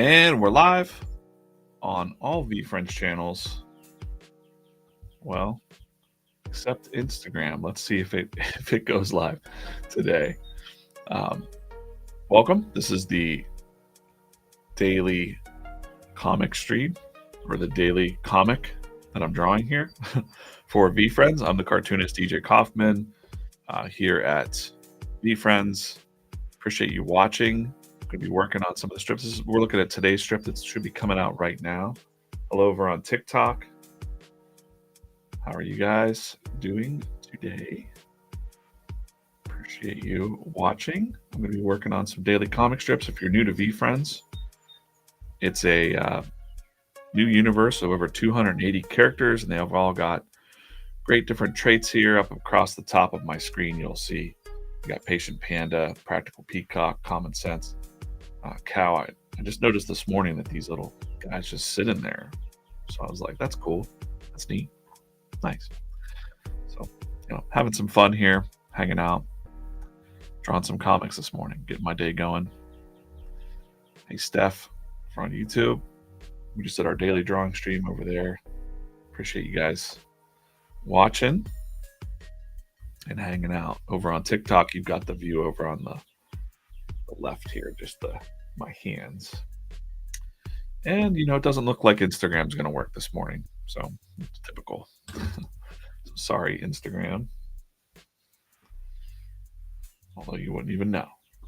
And we're live on all VFriends channels. Well, except Instagram. Let's see if it goes live today. Welcome. This is the daily comic stream, or the daily comic that I'm drawing here for VFriends. I'm the cartoonist DJ Kaufman here at VFriends. Appreciate you watching. Going to be working on some of the strips. We're looking at today's strip that should be coming out right now. Hello over on TikTok. How are you guys doing today? Appreciate you watching. I'm going to be working on some daily comic strips. If you're new to VFriends, it's a new universe of over 280 characters, and they have all got great different traits here. Up across the top of my screen, you'll see you got Patient Panda, Practical Peacock, Common Sense, Cow. I just noticed this morning that these little guys just sit in there. So I was like, that's cool. That's neat. Nice. So, having some fun here, hanging out, drawing some comics this morning, getting my day going. Hey, Steph, from YouTube. We just did our daily drawing stream over there. Appreciate you guys watching and hanging out. Over on TikTok, you've got the view over on the left here, just my hands. And, it doesn't look like Instagram's going to work this morning. So, it's typical. So sorry, Instagram. Although you wouldn't even know.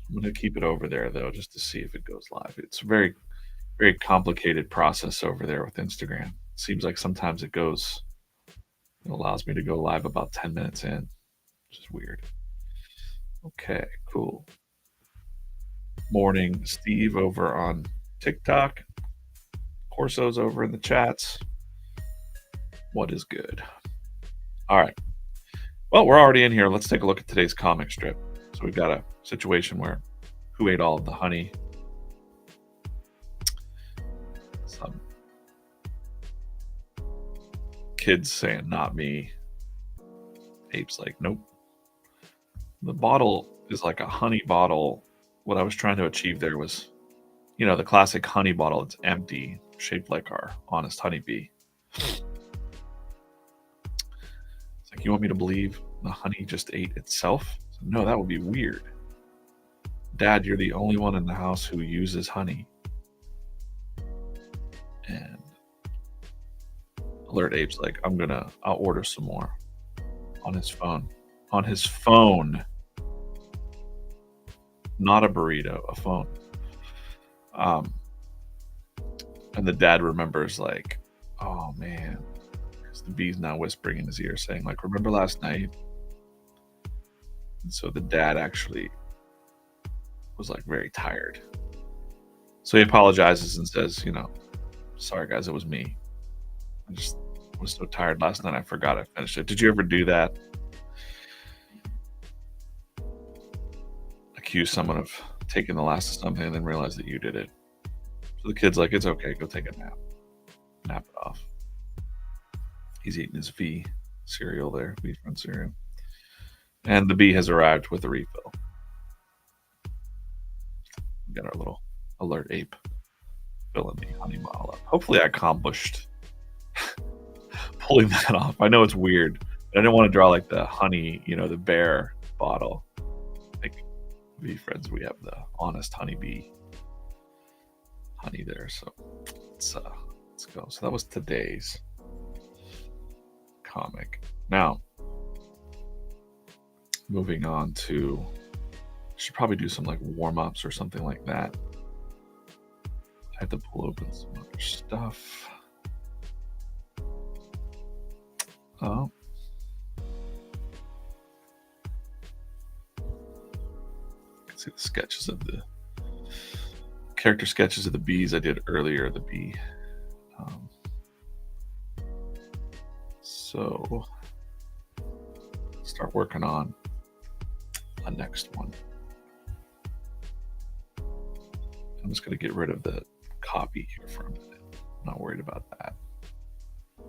I'm going to keep it over there, though, just to see if it goes live. It's a very, very complicated process over there with Instagram. It seems like sometimes it allows me to go live about 10 minutes in, which is weird. Okay, cool. Morning, Steve, over on TikTok. Corso's over in the chats. What is good? All right. Well, we're already in here. Let's take a look at today's comic strip. So we've got a situation where who ate all of the honey? Some kids saying, not me. Ape's like, nope. The bottle is like a honey bottle. What I was trying to achieve there was, the classic honey bottle. It's empty, shaped like our honest honeybee. It's like, you want me to believe the honey just ate itself? No, that would be weird. Dad, you're the only one in the house who uses honey. And Alert Ape's like, I'll order some more. On his phone. On his phone. Not a burrito, a phone. And the dad remembers, like, oh man, because the bee's now whispering in his ear saying, like, remember last night? And so the dad actually was like very tired. So he apologizes and says, sorry guys, it was me. I just was so tired last night, I forgot I finished it. Did you ever do that? Accuse someone of taking the last of something and then realize that you did it. So the kid's like, it's okay, go take a nap. Nap it off. He's eating his V cereal there, VFriends cereal. And the bee has arrived with a refill. We got our little Alert Ape filling the honey bottle up. Hopefully I accomplished pulling that off. I know it's weird, but I didn't want to draw like the honey, the bear bottle. Like VFriends, we have the honest honeybee honey there. So let's go. So that was today's comic. Now, moving on to, should probably do some like warm-ups or something like that. I had to pull open some other stuff. Oh. You can see the sketches of the character sketches of the bees I did earlier, the bee. So start working on the next one. I'm just going to get rid of the copy here for a minute. I'm not worried about that. I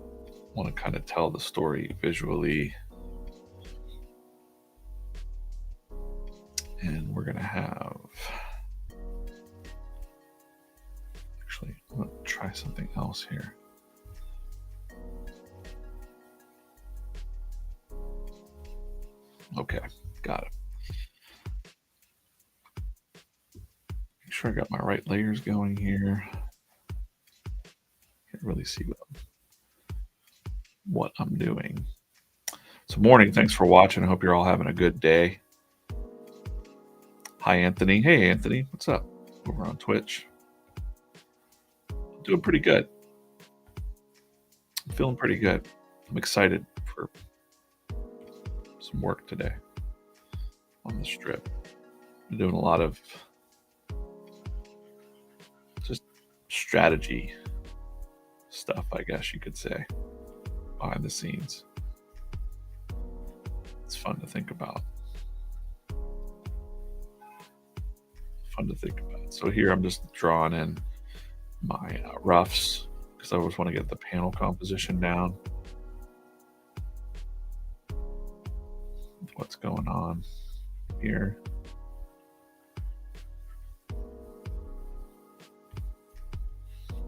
want to kind of tell the story visually. And we're going to have try something else here. Okay, got it. Make sure I got my right layers going here. Can't really see what I'm doing. So morning, thanks for watching. I hope you're all having a good day. Hi, Anthony. Hey, Anthony. What's up? Over on Twitch. Doing pretty good. I'm feeling pretty good. I'm excited for some work today on the strip. I'm doing a lot of just strategy stuff, I guess you could say, behind the scenes. It's fun to think about. So here I'm just drawing in my roughs because I always want to get the panel composition down. What's going on here?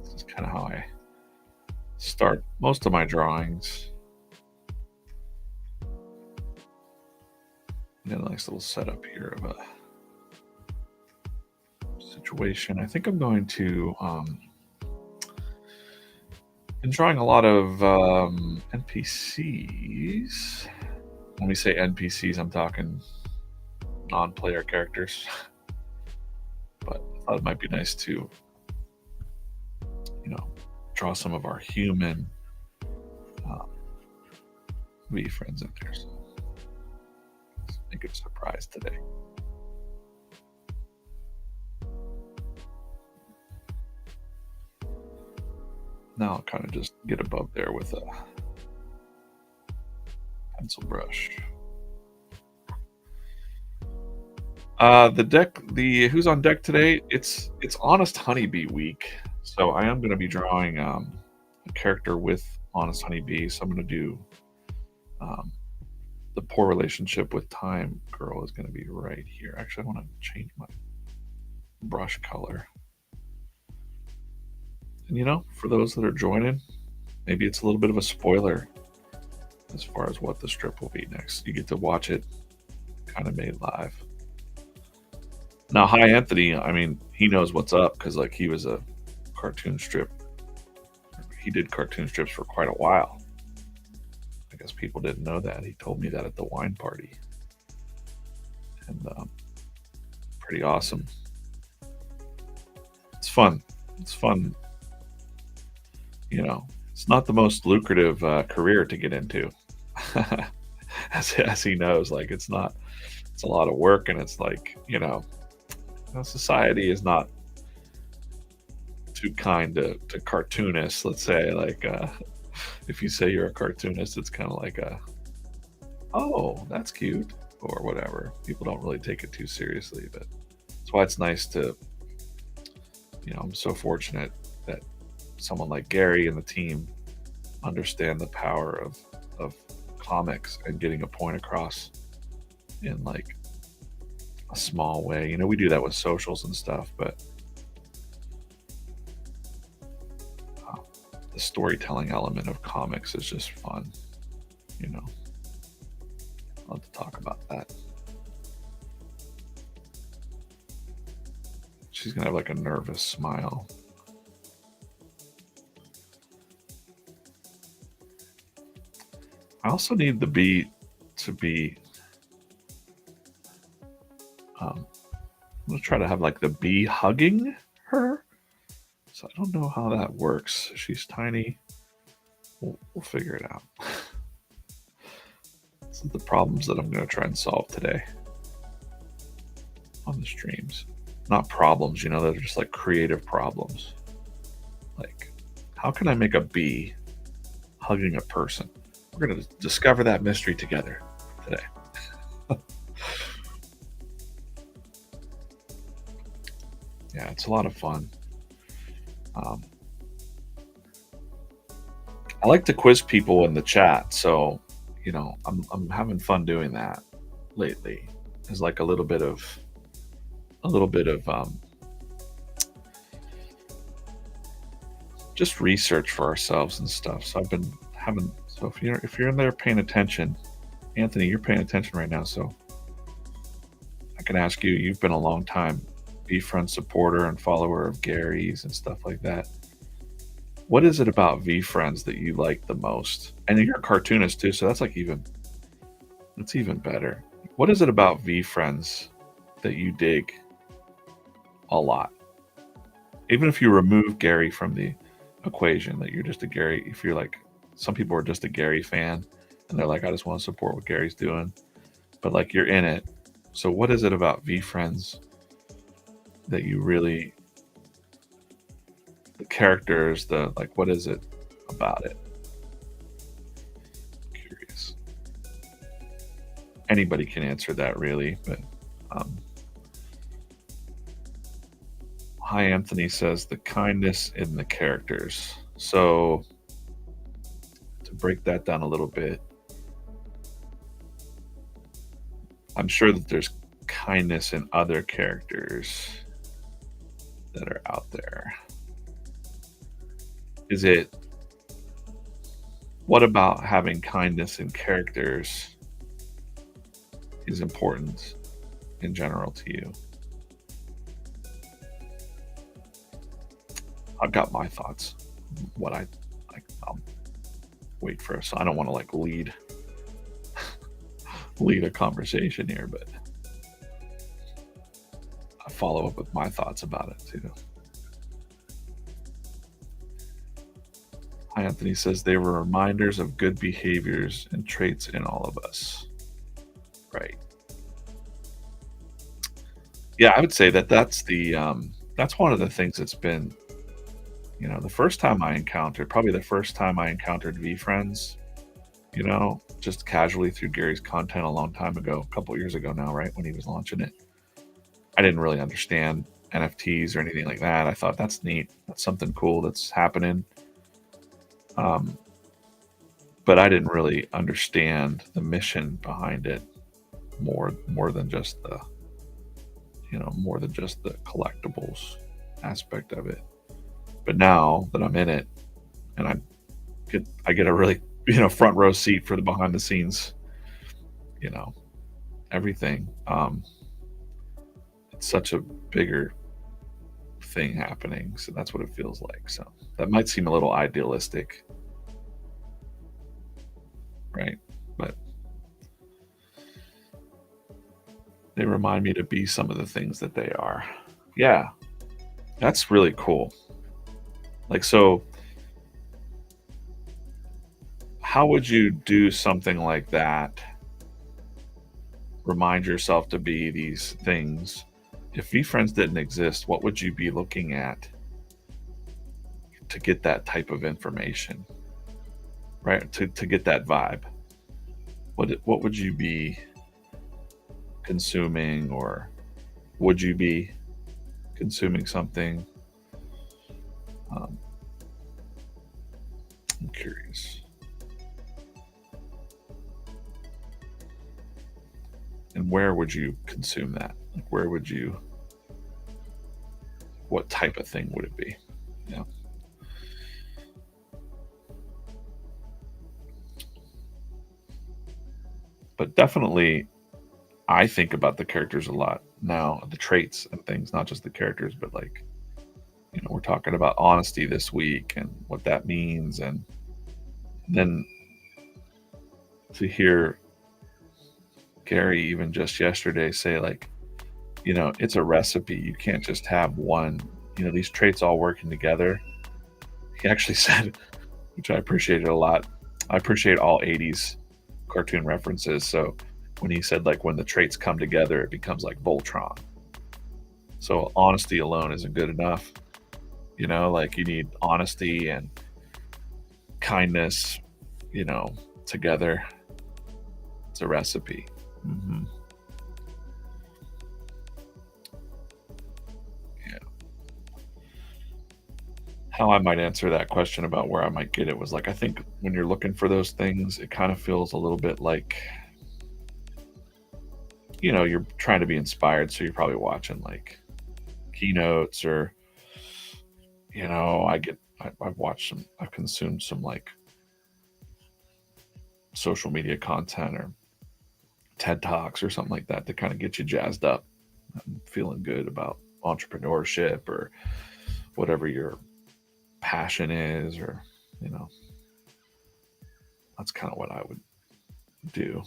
This is kind of how I start most of my drawings. And then a nice little setup here of a situation. I think I'm going to been drawing a lot of NPCs. When we say NPCs, I'm talking non-player characters. But I thought it might be nice to, draw some of our human V friends in there. So let's make it a surprise today. Now I'll kind of just get above there with a pencil brush. The who's on deck today? It's Honest Honeybee week, so I am going to be drawing a character with Honest Honeybee. So I'm going to do the poor relationship with Time Girl is going to be right here. Actually, I want to change my brush color. And for those that are joining, maybe it's a little bit of a spoiler as far as what the strip will be next. You get to watch it kind of made live. Now, hi, Anthony. I mean, he knows what's up because, he was a cartoon strip. He did cartoon strips for quite a while. I guess people didn't know that. He told me that at the wine party. And pretty awesome. It's fun. It's fun. It's not the most lucrative career to get into. as he knows, it's not. It's a lot of work, and it's society is not too kind to cartoonists. Let's say, if you say you're a cartoonist, it's kind of like oh, that's cute, or whatever. People don't really take it too seriously, but that's why it's nice to, I'm so fortunate that someone like Gary and the team understand the power of comics and getting a point across in a small way. We do that with socials and stuff, but the storytelling element of comics is just fun. I'll have to talk about that. She's gonna have a nervous smile. I also need the bee to be I'm gonna try to have the bee hugging her. So I don't know how that works. She's tiny. We'll figure it out. These are the problems that I'm gonna try and solve today on the streams. Not problems, they're just creative problems. How can I make a bee hugging a person? We're going to discover that mystery together today. Yeah, it's a lot of fun. I like to quiz people in the chat, so I'm having fun doing that lately. There's a little bit of just research for ourselves and stuff. So I've been having so if you're in there paying attention, Anthony, you're paying attention right now, so I can ask you, you've been a long time VFriend supporter and follower of Gary's and stuff like that. What is it about VFriends that you like the most? And you're a cartoonist too, so that's even better. What is it about VFriends that you dig a lot? Even if you remove Gary from the equation, that you're just a Gary, if you're like, some people are just a Gary fan and they're like, I just want to support what Gary's doing, but like you're in it. So what is it about VFriends that you really, the characters, the like, what is it about it? I'm curious. Anybody can answer that really, but Hi Anthony says the kindness in the characters. So to break that down a little bit, I'm sure that there's kindness in other characters that are out there. Is it, what about having kindness in characters is important in general to you? I've got my thoughts. What I like, I'll wait for us. I don't want to like lead a conversation here, but I follow up with my thoughts about it too. Hi Anthony says they were reminders of good behaviors and traits in all of us. Right. Yeah, I would say that that's one of the things that's been, the first time I encountered, probably the first time I encountered VFriends, just casually through Gary's content a long time ago, a couple years ago now, right? When he was launching it. I didn't really understand NFTs or anything like that. I thought that's neat. That's something cool that's happening. But I didn't really understand the mission behind it more than just the collectibles aspect of it. But now that I'm in it and I get a really, front row seat for the behind the scenes, everything. It's such a bigger thing happening. So that's what it feels like. So that might seem a little idealistic, right? But they remind me to be some of the things that they are. Yeah, that's really cool. Like, so how would you do something like that? Remind yourself to be these things. If VFriends didn't exist, what would you be looking at to get that type of information, right? To get that vibe. What would you be consuming, or would you be consuming something? I'm curious. And where would you consume that? Like, what type of thing would it be? Yeah. But definitely, I think about the characters a lot now, the traits and things, not just the characters, but like, we're talking about honesty this week and what that means. And then to hear Gary even just yesterday say, like, it's a recipe. You can't just have one, these traits all working together. He actually said, which I appreciated a lot. I appreciate all 80s cartoon references. So when he said, like, when the traits come together, it becomes like Voltron. So honesty alone isn't good enough. Like, you need honesty and kindness, together. It's a recipe. Mm-hmm. Yeah. How I might answer that question about where I might get it was like, I think when you're looking for those things, it kind of feels a little bit like, you're trying to be inspired. So you're probably watching like keynotes, or, I get I've watched some, I've consumed some like social media content or TED Talks or something like that to kind of get you jazzed up and feeling good about entrepreneurship or whatever your passion is, or, you know, that's kind of what I would do.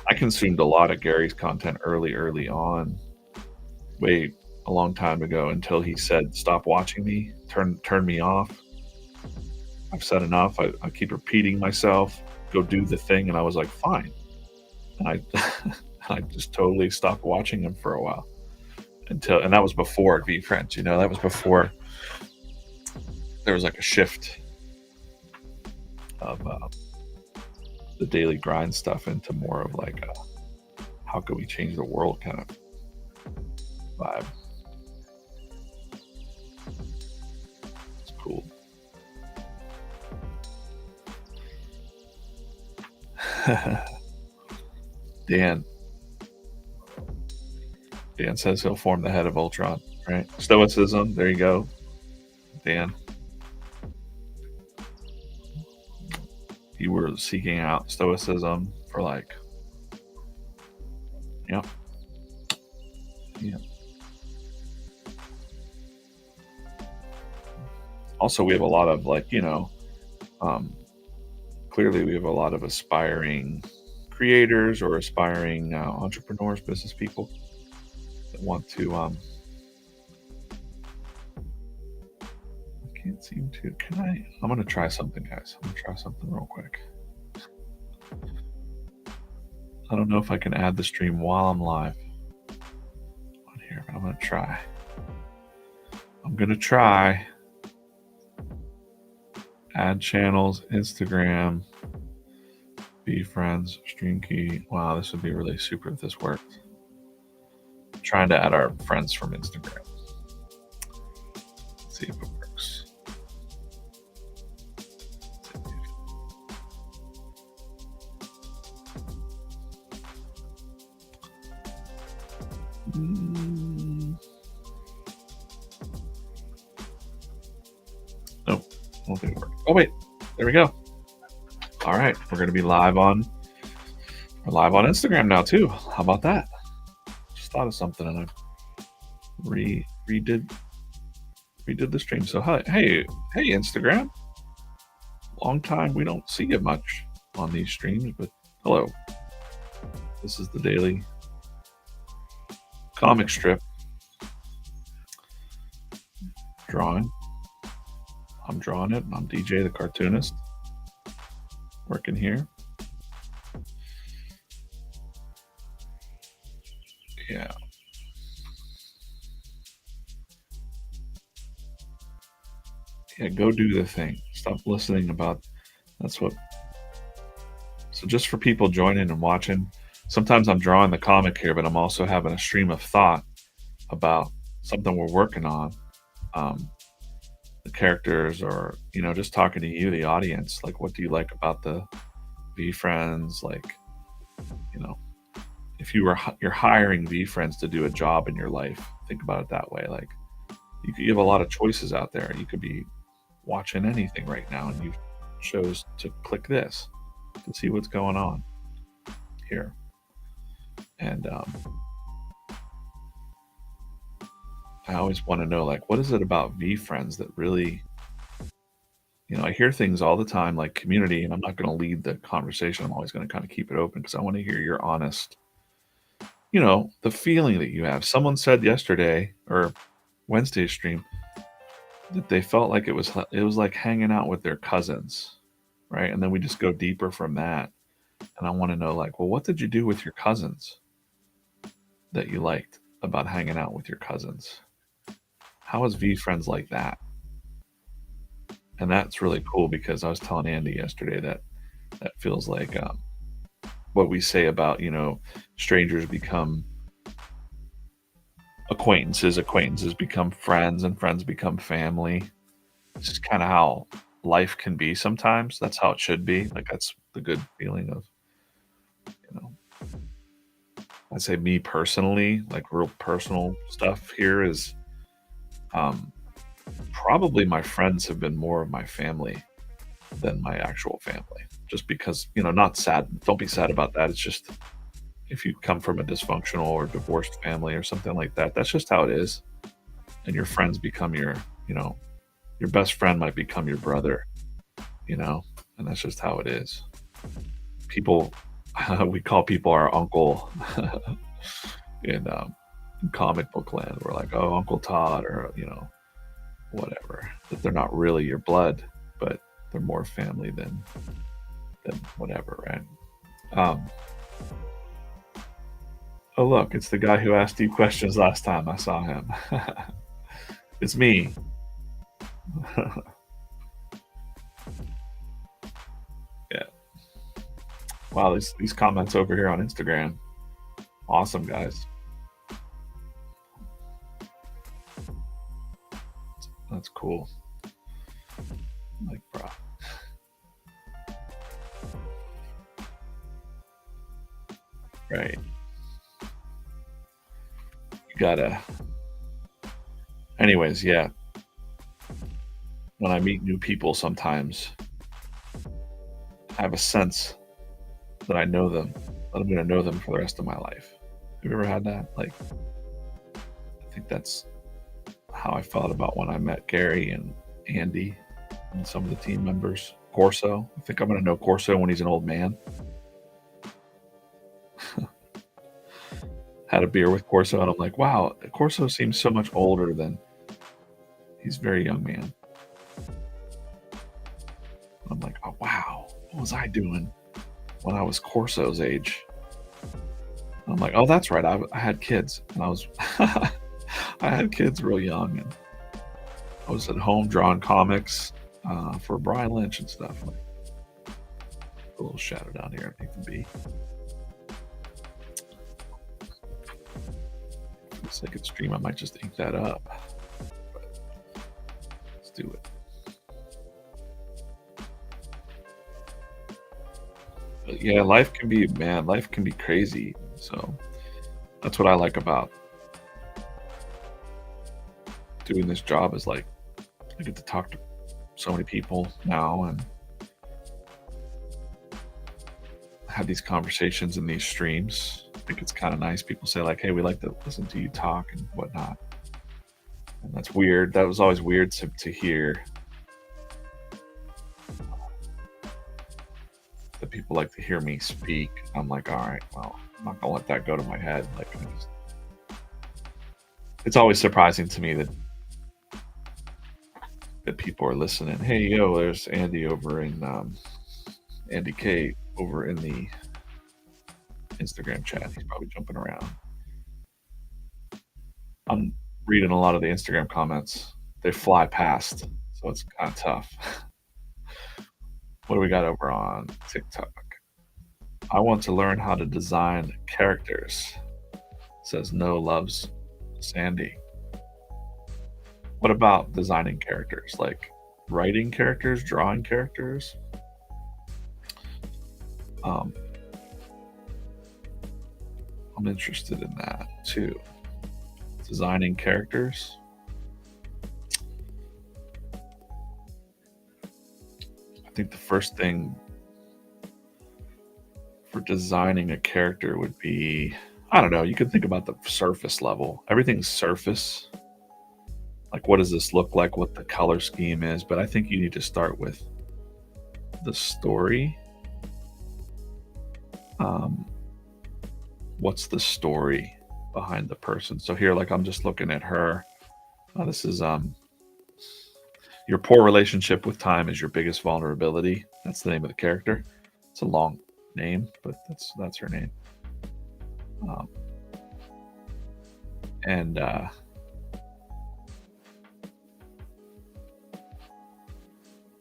I consumed a lot of Gary's content early on, way a long time ago until he said, "Stop watching me, turn me off. I've said enough. I keep repeating myself. Go do the thing." And I was like, "Fine." And I I just totally stopped watching him for a while until, and that was before V Friends. That was before there was like a shift of the daily grind stuff into more of like a how can we change the world kind of vibe. It's cool. Dan. Dan says he'll form the head of Ultron, right? Stoicism. There you go, Dan. You were seeking out stoicism for like, yep, yeah. Also, we have a lot of like, um, clearly we have a lot of aspiring creators or aspiring entrepreneurs, business people that want to. I can't seem to. Can I? I'm gonna try something, guys. I'm gonna try something real quick. I don't know if I can add the stream while I'm live on here, but I'm gonna try. I'm gonna try. Add channels, Instagram, be friends, stream key. Wow, this would be really super if this worked. I'm trying to add our friends from Instagram. Let's see if it works. Nope, I don't think it worked. Oh wait, there we go. All right, we're gonna be live on Instagram now too. How about that? Just thought of something and I redid the stream. So hey Instagram. Long time we don't see you much on these streams, but hello. This is the daily comic strip drawing. I'm drawing it. I'm DJ the cartoonist working here. Yeah. Yeah, go do the thing. Stop listening about that's what. So just for people joining and watching, sometimes I'm drawing the comic here, but I'm also having a stream of thought about something we're working on. The characters, or just talking to you, the audience. Like, what do you like about the V Friends? Like, if you're hiring V Friends to do a job in your life, think about it that way. Like, you have a lot of choices out there. You could be watching anything right now, and you chose to click this to see what's going on here. And I always want to know, like, what is it about V Friends that really, I hear things all the time like community, and I'm not going to lead the conversation. I'm always going to kind of keep it open because I want to hear your honest, the feeling that you have. Someone said yesterday or Wednesday's stream that they felt like it was like hanging out with their cousins, right? And then we just go deeper from that. And I want to know, like, well, what did you do with your cousins that you liked about hanging out with your cousins? How is V Friends like that? And that's really cool because I was telling Andy yesterday that feels like what we say about, strangers become acquaintances become friends, and friends become family. It's just kind of how life can be sometimes. That's how it should be. Like, that's the good feeling of, I'd say me personally, like real personal stuff here is, Probably my friends have been more of my family than my actual family, just because, not sad. Don't be sad about that. It's just if you come from a dysfunctional or divorced family or something like that, that's just how it is. And your friends become you know, your best friend might become your brother, you know, and that's just how it is. People, we call people our uncle in comic book land. We're like, oh, Uncle Todd, or, whatever. That they're not really your blood, but they're more family than whatever, right? Um, oh, look, it's the guy who asked you questions last time. I saw him. It's me. Yeah. Wow, these comments over here on Instagram. Awesome, guys. That's cool. Like, bro. Right. You gotta. Anyways, yeah. When I meet new people, sometimes I have a sense that I know them, that I'm gonna know them for the rest of my life. Have you ever had that? Like, I think that's how I felt about when I met Gary and Andy and some of the team members. Corso. I think I'm gonna know Corso when he's an old man. Had a beer with Corso, and I'm like, wow, Corso seems so much older than he's a very young man. I'm like, oh wow, what was I doing when I was Corso's age? And I'm like, oh, that's right, I had kids, and I was, I had kids real young, and I was at home drawing comics for Brian Lynch and stuff. Like, a little shadow down here, Nathan B. For the second stream, I might just ink that up. But let's do it. But yeah, life can be crazy. So that's what I like about doing this job is like I get to talk to so many people now and have these conversations in these streams. I think it's kind of nice. People say like, "Hey, we like to listen to you talk and whatnot," and that's weird. That was always weird to hear that people like to hear me speak. I'm like, all right, well, I'm not gonna let that go to my head. Like, it's always surprising to me that people are listening. Hey, yo, there's Andy over in Andy K over in the Instagram chat. He's probably jumping around. I'm reading a lot of the Instagram comments. They fly past, so it's kind of tough. What do we got over on TikTok? I want to learn how to design characters, says No Loves Sandy. What about designing characters? Like writing characters, drawing characters? I'm interested in that too. Designing characters. I think the first thing for designing a character would be, I don't know, you could think about the surface level. Everything's surface. Like, what does this look like? What the color scheme is? But I think you need to start with the story. What's the story behind the person? So here, like, I'm just looking at her. This is your poor relationship with time is your biggest vulnerability. That's the name of the character. It's a long name, but that's her name. And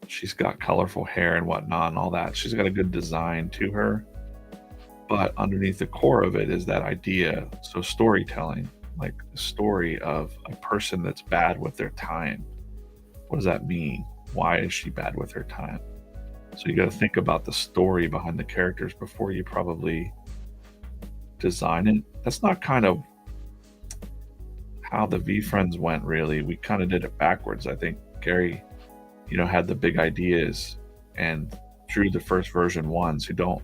she's got colorful hair and whatnot and all that. She's got a good design to her. But underneath the core of it is that idea. So storytelling, like the story of a person that's bad with their time. What does that mean? Why is she bad with her time? So you got to think about the story behind the characters before you probably design it. That's not kind of how the V Friends went, really. We kind of did it backwards. I think Gary, had the big ideas and drew the first version ones who don't.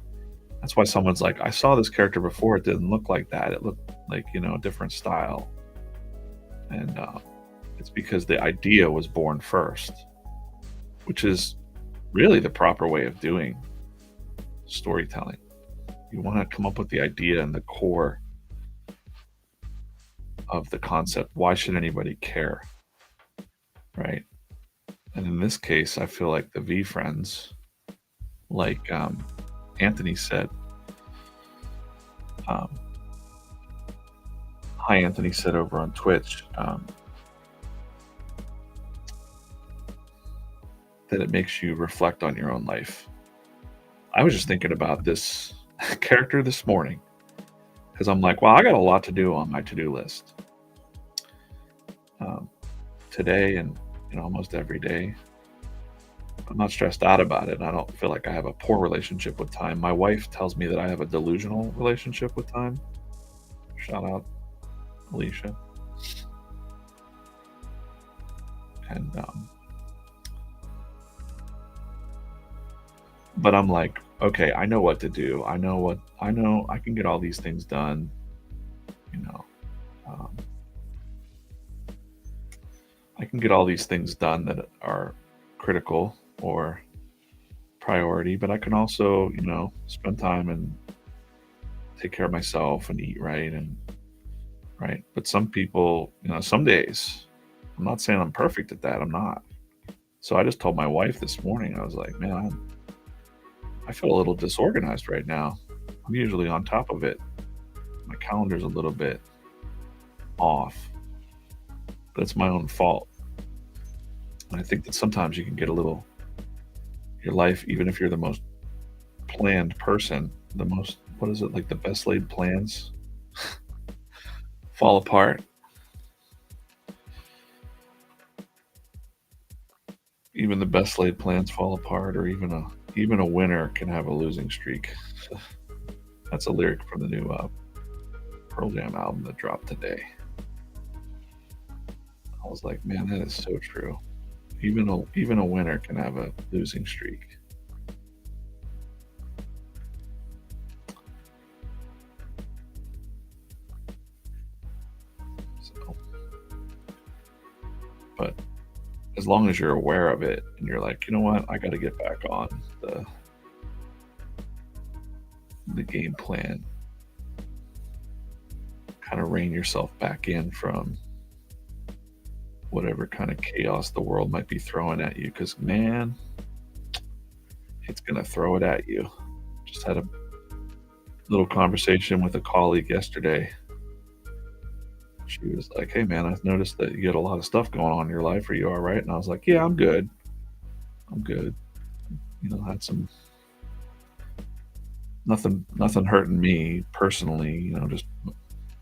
That's why someone's like, I saw this character before. It didn't look like that. It looked like, a different style. And it's because the idea was born first, which is really the proper way of doing storytelling. You want to come up with the idea and the core of the concept. Why should anybody care? Right. And in this case, I feel like the V Friends, like Anthony said, um, hi, Anthony said over on Twitch, that it makes you reflect on your own life. I was just thinking about this character this morning because I'm like, well, I got a lot to do on my to-do list today and almost every day. I'm not stressed out about it. I don't feel like I have a poor relationship with time. My wife tells me that I have a delusional relationship with time. Shout out, Alicia. And but I'm like, okay, I know what to do. I know I can get all these things done. I can get all these things done that are critical or priority, but I can also, spend time and take care of myself and eat right right. But some people, some days, I'm not saying I'm perfect at that. I'm not. So I just told my wife this morning, I was like, man, I feel a little disorganized right now. I'm usually on top of it. My calendar's a little bit off, but it's my own fault. And I think that sometimes you can get your life, even if you're the most planned person, what is it, like the best laid plans fall apart. Even the best laid plans fall apart, or even a winner can have a losing streak. That's a lyric from the new Pearl Jam album that dropped today. I was like, man, that is so true. Even a winner can have a losing streak. So, but as long as you're aware of it and you're like, you know what, I got to get back on the game plan, kind of rein yourself back in from whatever kind of chaos the world might be throwing at you, because man, it's gonna throw it at you. Just had a little conversation with a colleague yesterday. She was like, hey man, I've noticed that you get a lot of stuff going on in your life. Are you all right? And I was like, yeah, I'm good. Had some nothing hurting me personally, just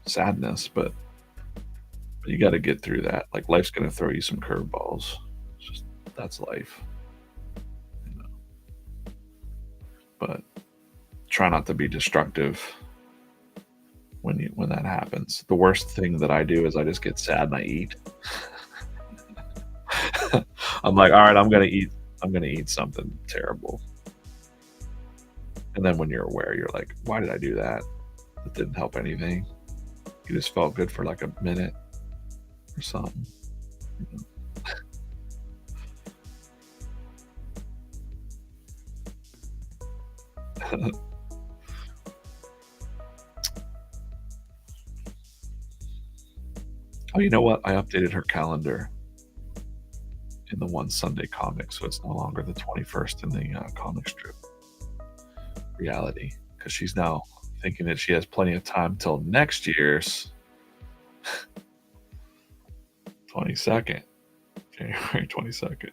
sadness, but you got to get through that. Like, life's going to throw you some curveballs. That's life. But try not to be destructive when that happens. The worst thing that I do is I just get sad and I eat. I'm like, all right, I'm going to eat something terrible. And then when you're aware, you're like, why did I do that? It didn't help anything. You just felt good for like a minute or something. Oh, you know what? I updated her calendar in the one Sunday comic, so it's no longer the 21st in the comic strip reality, because she's now thinking that she has plenty of time till next year's 22nd, January 22nd.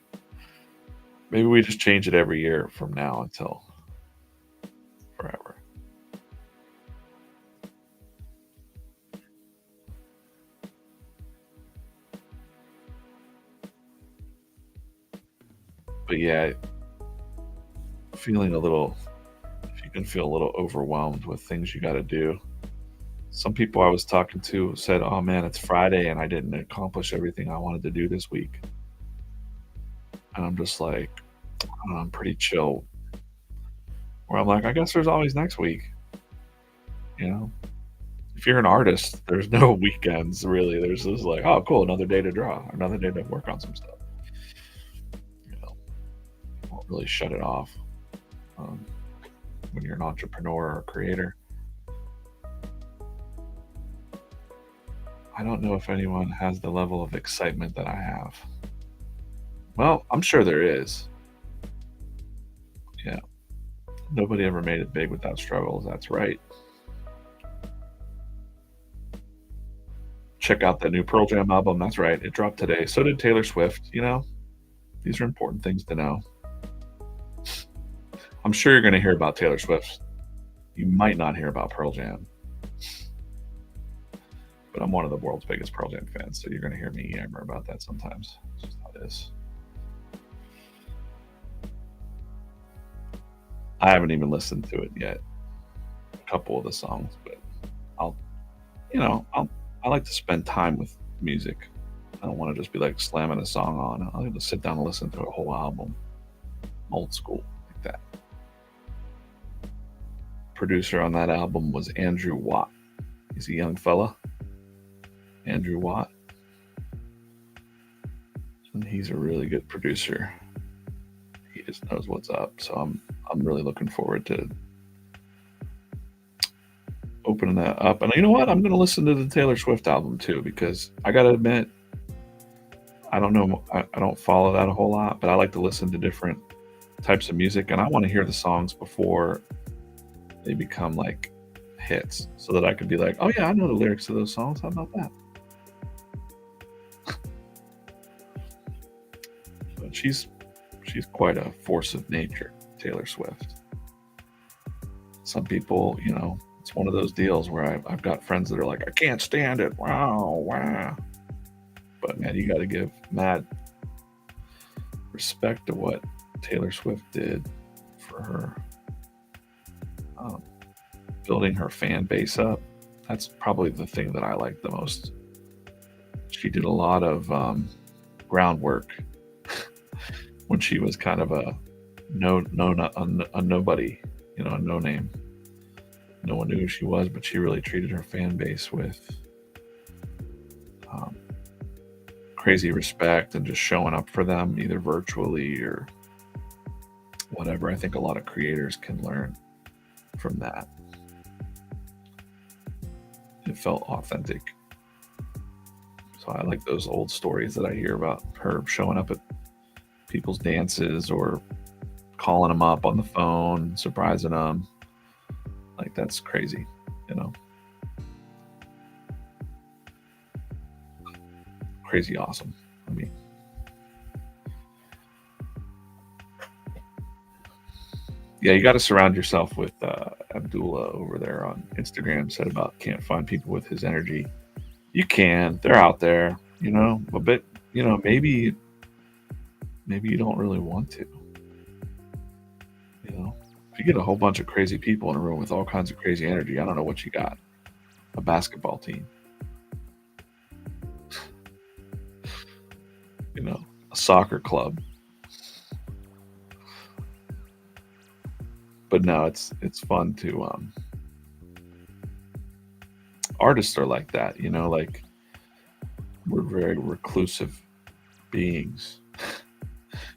Maybe we just change it every year from now until forever. But yeah, if you can feel a little overwhelmed with things you got to do, Some people I was talking to said, "Oh man, it's Friday and I didn't accomplish everything I wanted to do this week." And I'm just like, I'm pretty chill. Where I'm like, I guess there's always next week. You know, if you're an artist, there's no weekends really. There's just like, oh, cool, another day to draw, another day to work on some stuff. You know, you won't really shut it off um, when you're an entrepreneur or creator. I don't know if anyone has the level of excitement that I have. Well, I'm sure there is. Yeah, nobody ever made it big without struggles. That's right. Check out that new Pearl Jam album. That's right. It dropped today. So did Taylor Swift. These are important things to know. I'm sure you're going to hear about Taylor Swift. You might not hear about Pearl Jam, but I'm one of the world's biggest Pearl Jam fans, so you're going to hear me yammer about that sometimes. It's just how it is. I haven't even listened to it yet. A couple of the songs, but I'll, I like to spend time with music. I don't want to just be like slamming a song on. I like to sit down and listen to a whole album, old school like that. Producer on that album was Andrew Watt. He's a young fella, Andrew Watt, and he's a really good producer. He just knows what's up. So I'm really looking forward to opening that up. And you know what? I'm going to listen to the Taylor Swift album too, because I got to admit, I don't know, I don't follow that a whole lot, but I like to listen to different types of music, and I want to hear the songs before they become like hits, so that I could be like, oh yeah, I know the lyrics to those songs. How about that? But she's quite a force of nature, Taylor Swift. Some people, it's one of those deals where I've got friends that are like, I can't stand it. Wow, wow. But man, you got to give mad respect to what Taylor Swift did for her um, building her fan base up. That's probably the thing that I like the most. She did a lot of groundwork when she was kind of a nobody, a no name. No one knew who she was, but she really treated her fan base with um, crazy respect and just showing up for them, either virtually or whatever. I think a lot of creators can learn from that. It felt authentic. So I like those old stories that I hear about her showing up at people's dances or calling them up on the phone, surprising them. Like, that's crazy, crazy awesome. I mean, yeah, you got to surround yourself with Abdullah over there on Instagram said about can't find people with his energy. You can. They're out there, but maybe you don't really want to. If you get a whole bunch of crazy people in a room with all kinds of crazy energy, I don't know what you got. A basketball team. A soccer club. But no, it's fun to artists are like that, like we're very reclusive beings.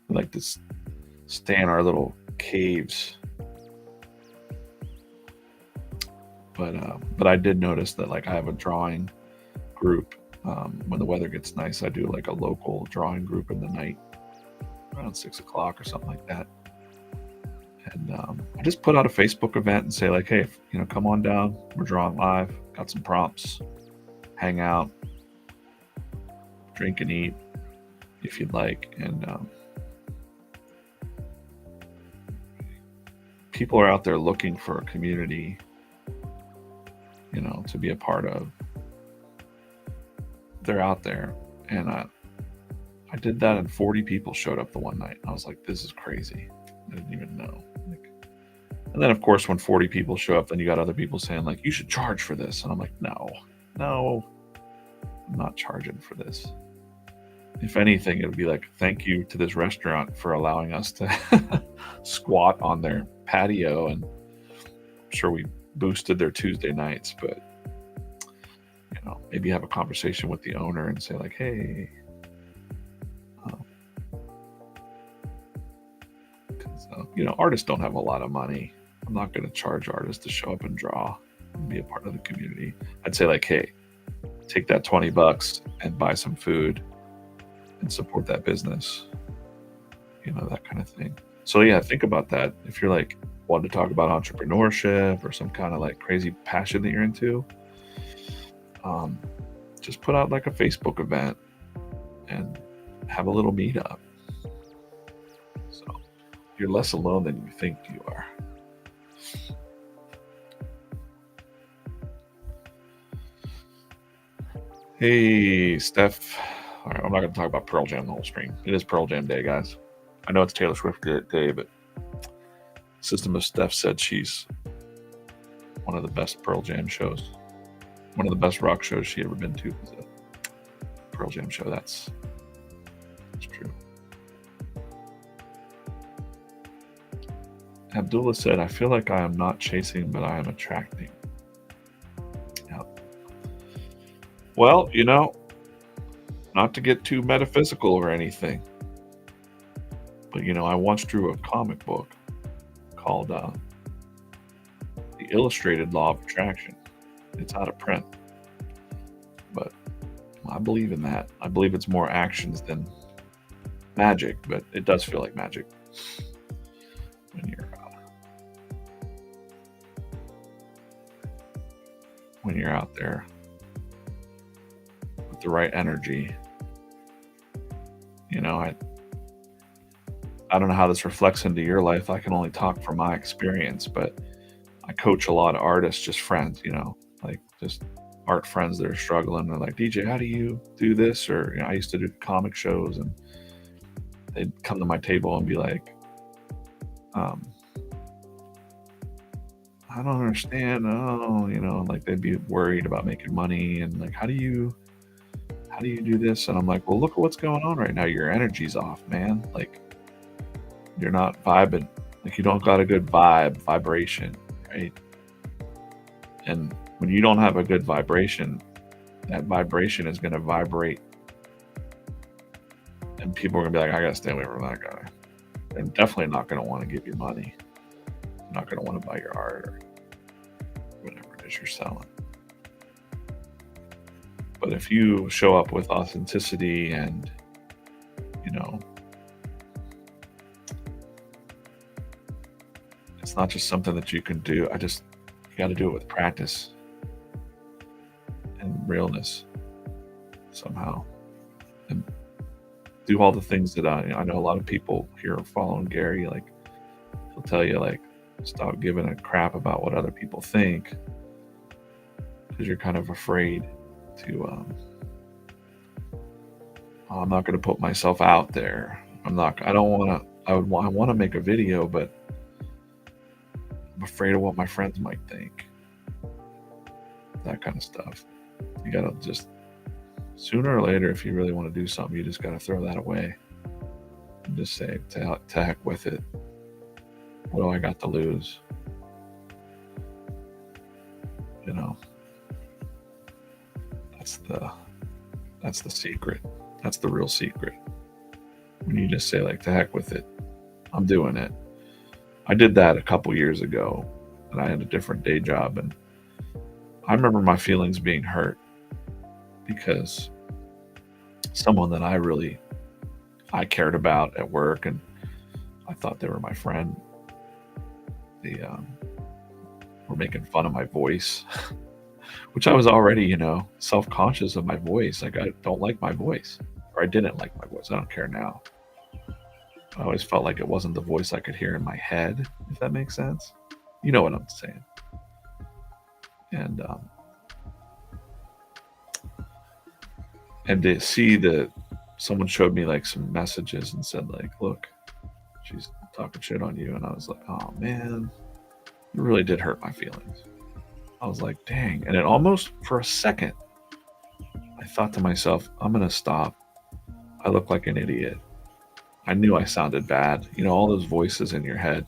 We like to stay in our little caves. But I did notice that like I have a drawing group. When the weather gets nice, I do like a local drawing group in the night around 6 o'clock or something like that. And I just put out a Facebook event and say like, hey, come on down. We're drawing live. Got some prompts. Hang out, drink and eat if you'd like. And people are out there looking for a community, to be a part of. They're out there, and I did that, and 40 people showed up the one night. I was like, this is crazy. I didn't even know. Like, And then, of course, when 40 people show up, then you got other people saying, like, you should charge for this. And I'm like, no, I'm not charging for this. If anything, it would be like, thank you to this restaurant for allowing us to squat on their patio. And I'm sure we boosted their Tuesday nights, but maybe have a conversation with the owner and say, like, hey, artists don't have a lot of money. I'm not going to charge artists to show up and draw and be a part of the community. I'd say, like, hey, take that $20 and buy some food and support that business, that kind of thing. So yeah, think about that. If you're like wanting to talk about entrepreneurship or some kind of like crazy passion that you're into, just put out like a Facebook event and have a little meetup. So you're less alone than you think you are. Hey, Steph. All right, I'm not going to talk about Pearl Jam the whole stream. It is Pearl Jam Day, guys. I know it's Taylor Swift Day, but System of Steph said she's one of the best Pearl Jam shows. One of the best rock shows she ever been to was a Pearl Jam show. That's true. Abdullah said, I feel like I am not chasing, but I am attracting. Yeah. Well, not to get too metaphysical or anything, but I once drew a comic book called The Illustrated Law of Attraction. It's out of print, but I believe in that. I believe it's more actions than magic, but it does feel like magic when you're out there with the right energy. I don't know how this reflects into your life. I can only talk from my experience, but I coach a lot of artists, just friends, like just art friends that are struggling. They're like, DJ, how do you do this? Or, I used to do comic shows, and they'd come to my table and be like, I don't understand. Like they'd be worried about making money and like, how do you do this? And I'm like, well, look at what's going on right now. Your energy's off, man. Like you're not vibing. Like you don't got a good vibration, right? And when you don't have a good vibration, that vibration is going to vibrate. And people are going to be like, I got to stay away from that guy. They're definitely not going to want to give you money. They're not going to want to buy your art or whatever it is you're selling. But if you show up with authenticity and, it's not just something that you can do. You got to do it with practice and realness somehow. And do all the things that I know a lot of people here are following Gary. Like he'll tell you, like, stop giving a crap about what other people think, because you're kind of afraid to I'm not going to put myself out there. I want to make a video, but I'm afraid of what my friends might think. That kind of stuff. You got to just, sooner or later, if you really want to do something, you just got to throw that away and just say, to heck with it. What do I got to lose? That's the secret. That's the real secret. When you just say, like, to heck with it, I'm doing it. I did that a couple years ago, and I had a different day job, and I remember my feelings being hurt because someone that I cared about at work, and I thought they were my friend, they were making fun of my voice, which I was already, self-conscious of my voice. Like, I don't like my voice, or I didn't like my voice. I don't care now. I always felt like it wasn't the voice I could hear in my head, if that makes sense. You know what I'm saying. And to see that someone showed me like some messages and said, like, look, she's talking shit on you. And I was like, oh man, It really did hurt my feelings. I was like, dang. And it almost, for a second, I thought to myself, I'm going to stop. I look like an idiot. I knew I sounded bad. You know, all those voices in your head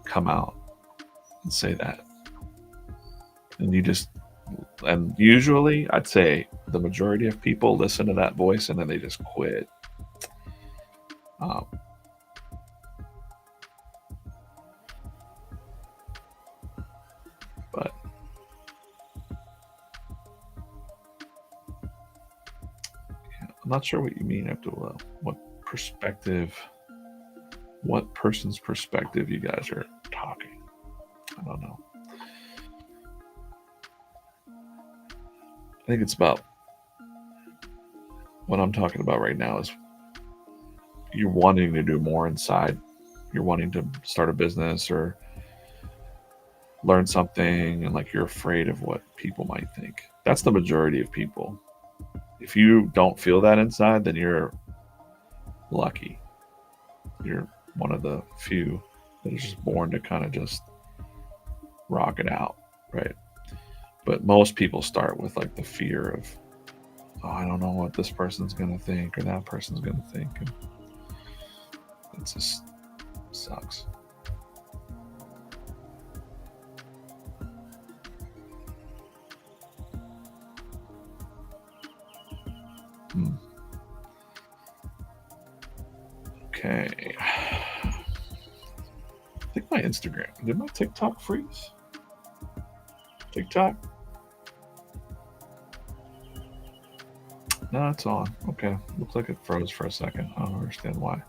come out and say that. And you just, and usually I'd say the majority of people listen to that voice and then they just quit. Um, but yeah, I'm not sure what you mean, Abdullah. What person's perspective you guys are talking? I don't know. I think it's about what I'm talking about right now is you're wanting to do more inside. You're wanting to start a business or learn something, and like you're afraid of what people might think. That's the majority of people. If you don't feel that inside, then you're lucky. You're one of the few that is just born to kind of just rock it out, right? But most people start with like the fear of, oh, I don't know what this person's gonna think or that person's gonna think, and it just sucks. Hmm. Okay. I think my Instagram. Did my TikTok freeze? TikTok? No, it's on. Okay. Looks like it froze for a second. I don't understand why.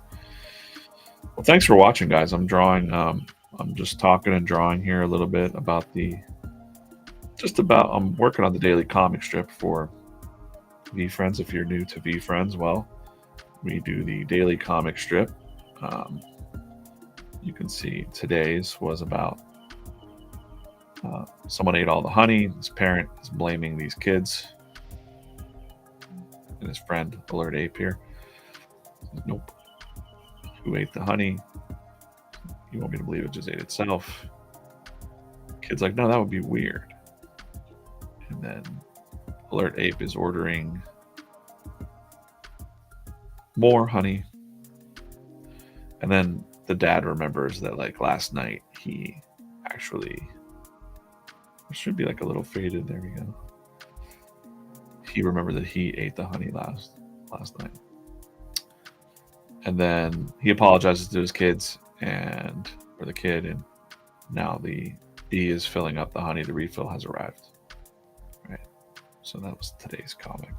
Well, thanks for watching, guys. I'm drawing. I'm just talking and drawing here a little bit about I'm working on the daily comic strip for VFriends. If you're new to VFriends, well, we do the daily comic strip. You can see today's was about someone ate all the honey. His parent is blaming these kids. And his friend, Alert Ape here, says, nope. Who ate the honey? You want me to believe it just ate itself? Kid's like, no, that would be weird. And then Alert Ape is ordering more honey. And then the dad remembers that like last night he actually, it should be like a little faded. There we go. He remembered that he ate the honey last night. And then he apologizes to his kids or the kid, and now the bee is filling up the honey. The refill has arrived. Right. So that was today's comic.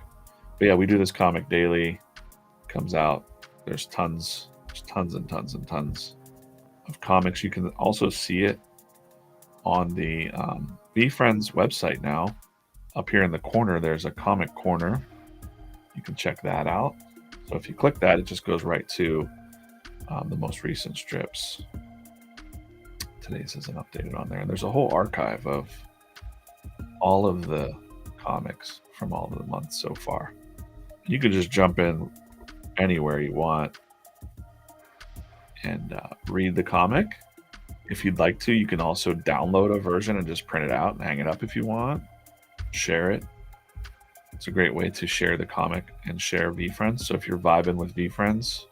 But yeah, we do this comic daily. Comes out. There's tons and tons and tons of comics. You can also see it on the VFriends website now. Up here in the corner, there's a comic corner. You can check that out. So if you click that, it just goes right to the most recent strips. Today's isn't updated on there. And there's a whole archive of all of the comics from all of the months so far. You can just jump in anywhere you want and read the comic. If you'd like to, you can also download a version and just print it out and hang it up if you want. Share it. It's a great way to share the comic and share VFriends. So if you're vibing with VFriends,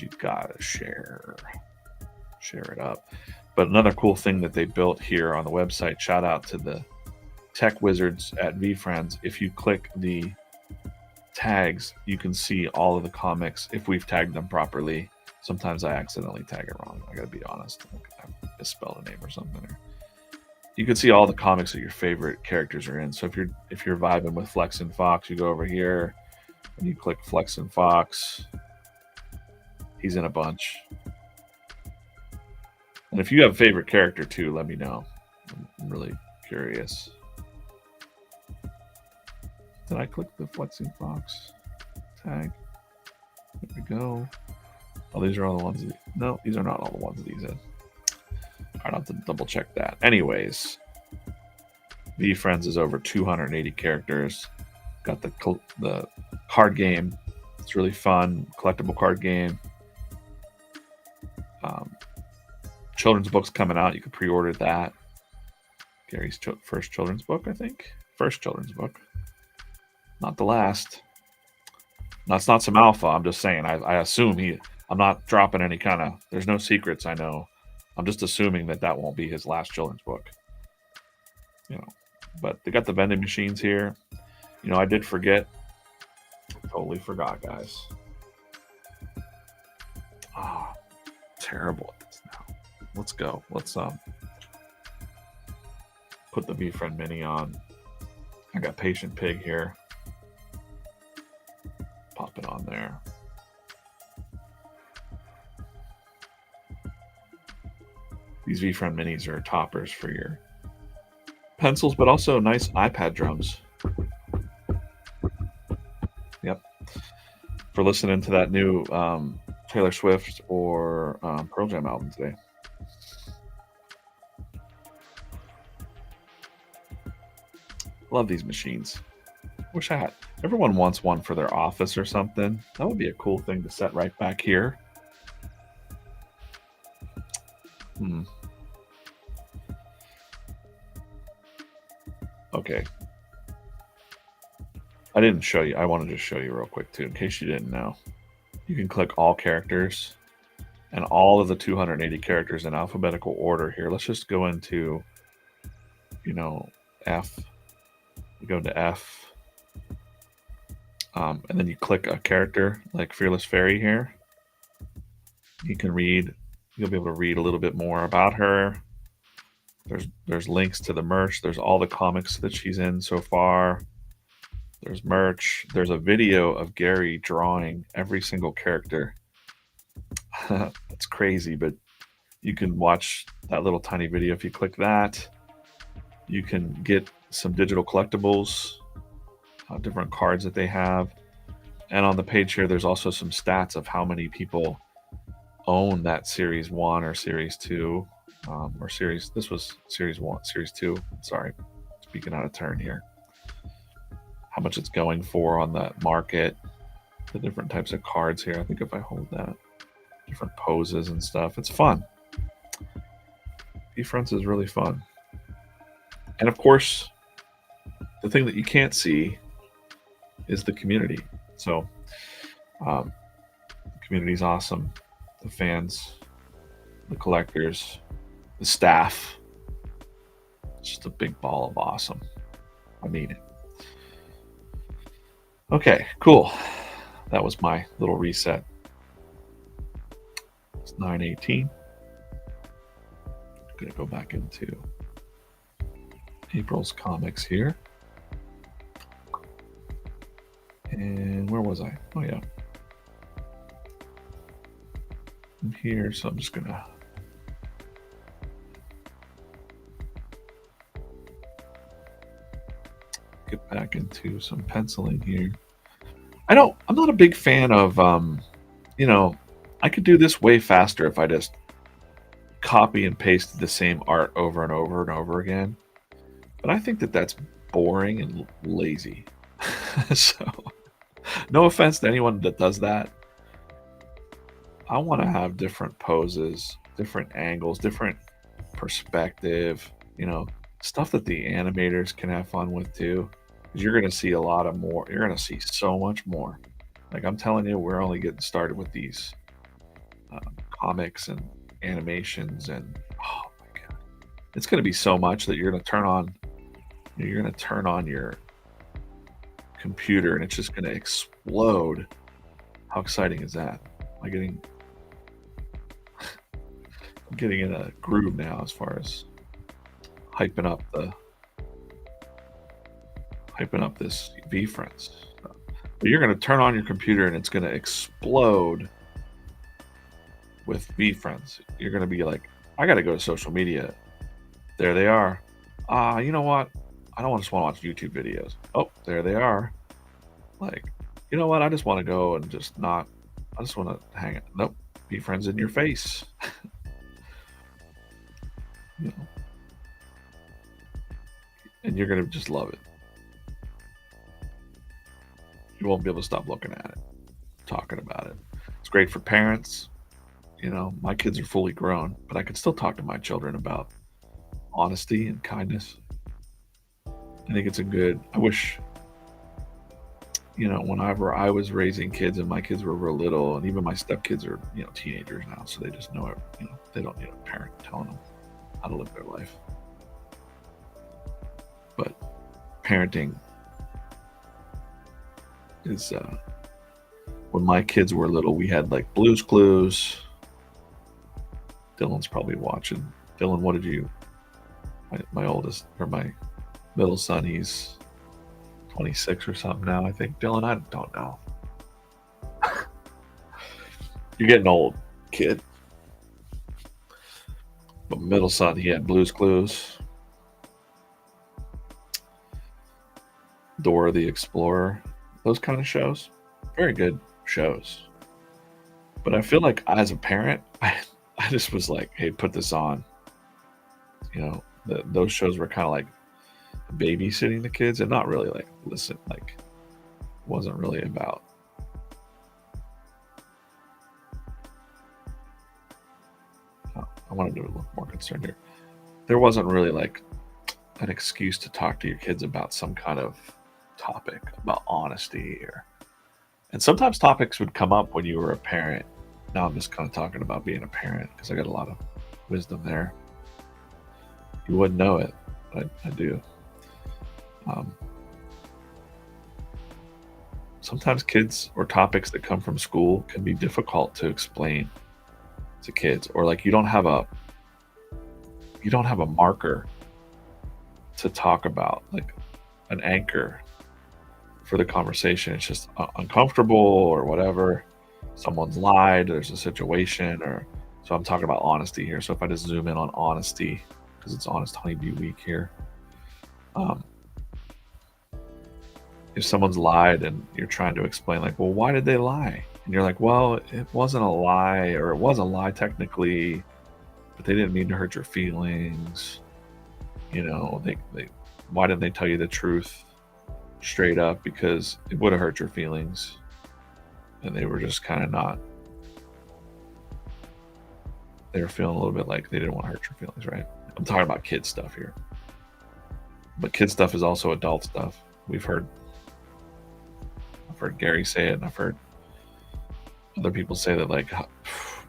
you've got to share it up. But another cool thing that they built here on the website, shout out to the tech wizards at VFriends. If you click the tags, you can see all of the comics if we've tagged them properly. Sometimes I accidentally tag it wrong. I gotta be honest. I misspelled a name or something. You can see all the comics that your favorite characters are in. So if you're vibing with Flex and Fox, you go over here and you click Flex and Fox. He's in a bunch. And if you have a favorite character too, let me know. I'm really curious. Did I click the Flex and Fox tag? There we go. Oh, these are all the ones. No, these are not all the ones that he's in. I'll have to double check that. Anyways, VFriends is over 280 characters. Got the card game. It's really fun. Collectible card game. children's book's coming out. You can pre-order that. Gary's first children's book, I think. First children's book, not the last. That's not some alpha. I'm just saying. I assume he. I'm not dropping any kind of. There's no secrets. I know. I'm just assuming that won't be his last children's book. You know, but they got the vending machines here. You know, I did forget. Totally forgot, guys. Ah, terrible at this now. Let's go. Let's put the VFriend Mini on. I got Patient Pig here. Pop it on there. These VFriend Minis are toppers for your pencils, but also nice iPad drums. Yep. For listening to that new Taylor Swift or Pearl Jam album today. Love these machines. Wish I had. Everyone wants one for their office or something. That would be a cool thing to set right back here. Okay. I didn't show you. I want to just show you real quick too, in case you didn't know. You can click all characters and all of the 280 characters in alphabetical order here. Let's just go into, F. We go into F. And then you click a character like Fearless Fairy here. You can read. You'll be able to read a little bit more about her. There's links to the merch. There's all the comics that she's in so far. There's merch. There's a video of Gary drawing every single character. It's crazy, but you can watch that little tiny video. If you click that, you can get some digital collectibles, different cards that they have. And on the page here, there's also some stats of how many people own that Series 1 or Series 2. This was Series 1, Series 2. Sorry, speaking out of turn here. How much it's going for on the market, the different types of cards here. I think if I hold that, different poses and stuff, it's fun. VFriends is really fun. And of course, the thing that you can't see is the community. So, the community's awesome. The fans, the collectors, the staff. It's just a big ball of awesome. I mean it. Okay, cool. That was my little reset. It's 9:18. I'm gonna go back into April's comics here. And where was I? Oh yeah. I'm here, so I'm just gonna get back into some penciling here. I'm not a big fan of, I could do this way faster if I just copy and pasted the same art over and over and over again. But I think that that's boring and lazy. So, no offense to anyone that does that. I want to have different poses, different angles, different perspective, stuff that the animators can have fun with too. Because you're going to see a lot of more. You're going to see so much more. Like I'm telling you, we're only getting started with these comics and animations, and oh my god, it's going to be so much that you're going to turn on. You're going to turn on your computer, and it's just going to explode. How exciting is that? I'm getting in a groove now as far as hyping up this VFriends. But you're going to turn on your computer and it's going to explode with VFriends. You're going to be like, I got to go to social media. There they are. You know what? I don't just want to watch YouTube videos. Oh, there they are. Like, you know what? I just want to go and I just want to hang it. Nope. VFriends in your face. And you're going to just love it. You won't be able to stop looking at it, talking about it. It's great for parents. My kids are fully grown, but I could still talk to my children about honesty and kindness. I think it's a good. I wish, whenever I was raising kids and my kids were real little, and even my stepkids are, teenagers now, so they just know it. They don't need a parent telling them how to live their life. But parenting is, when my kids were little, we had like Blue's Clues. Dylan's probably watching. Dylan, what did you? My oldest or my middle son, he's 26 or something now. I think Dylan, I don't know. You're getting old, kid. But middle son, he had Blue's Clues, Dora the Explorer, those kind of shows. Very good shows. But I feel like as a parent, I just was like, hey, put this on. Those shows were kind of like babysitting the kids and not really like listen, like wasn't really about. I want to do a little more concerned here. There wasn't really like an excuse to talk to your kids about some kind of topic about honesty and sometimes topics would come up when you were a parent. Now I'm just kind of talking about being a parent because I got a lot of wisdom there. You wouldn't know it, but I do. Sometimes kids or topics that come from school can be difficult to explain to kids, or like you don't have a marker to talk about, like an anchor for the conversation. It's just uncomfortable or whatever. Someone's lied, there's a situation, or so I'm talking about honesty here. So if I just zoom in on honesty, because it's Honest Honeybee Week here. Um, if someone's lied and you're trying to explain, like, well, why did they lie? And you're like, well, it wasn't a lie, or it was a lie technically, but they didn't mean to hurt your feelings. They why didn't they tell you the truth straight up? Because it would have hurt your feelings, and they were just kind of not. They were feeling a little bit like they didn't want to hurt your feelings, right? I'm talking about kid stuff here, but kid stuff is also adult stuff. I've heard Gary say it, and I've heard other people say that, like,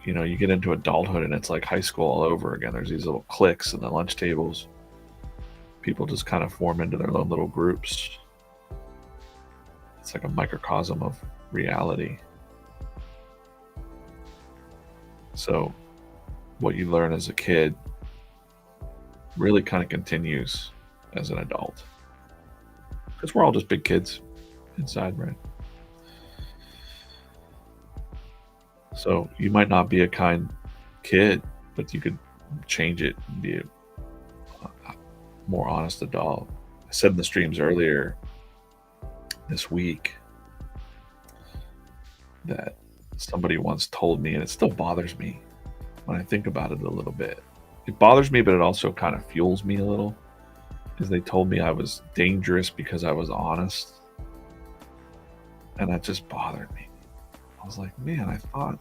you get into adulthood and it's like high school all over again. There's these little cliques and the lunch tables. People just kind of form into their own little groups. It's like a microcosm of reality. So what you learn as a kid really kind of continues as an adult. Because we're all just big kids inside, right? So you might not be a kind kid, but you could change it and be a more honest adult. I said in the streams earlier this week that somebody once told me, and it still bothers me when I think about it a little bit. It bothers me, but it also kind of fuels me a little. Is they told me I was dangerous because I was honest. And that just bothered me. I was like, man, I thought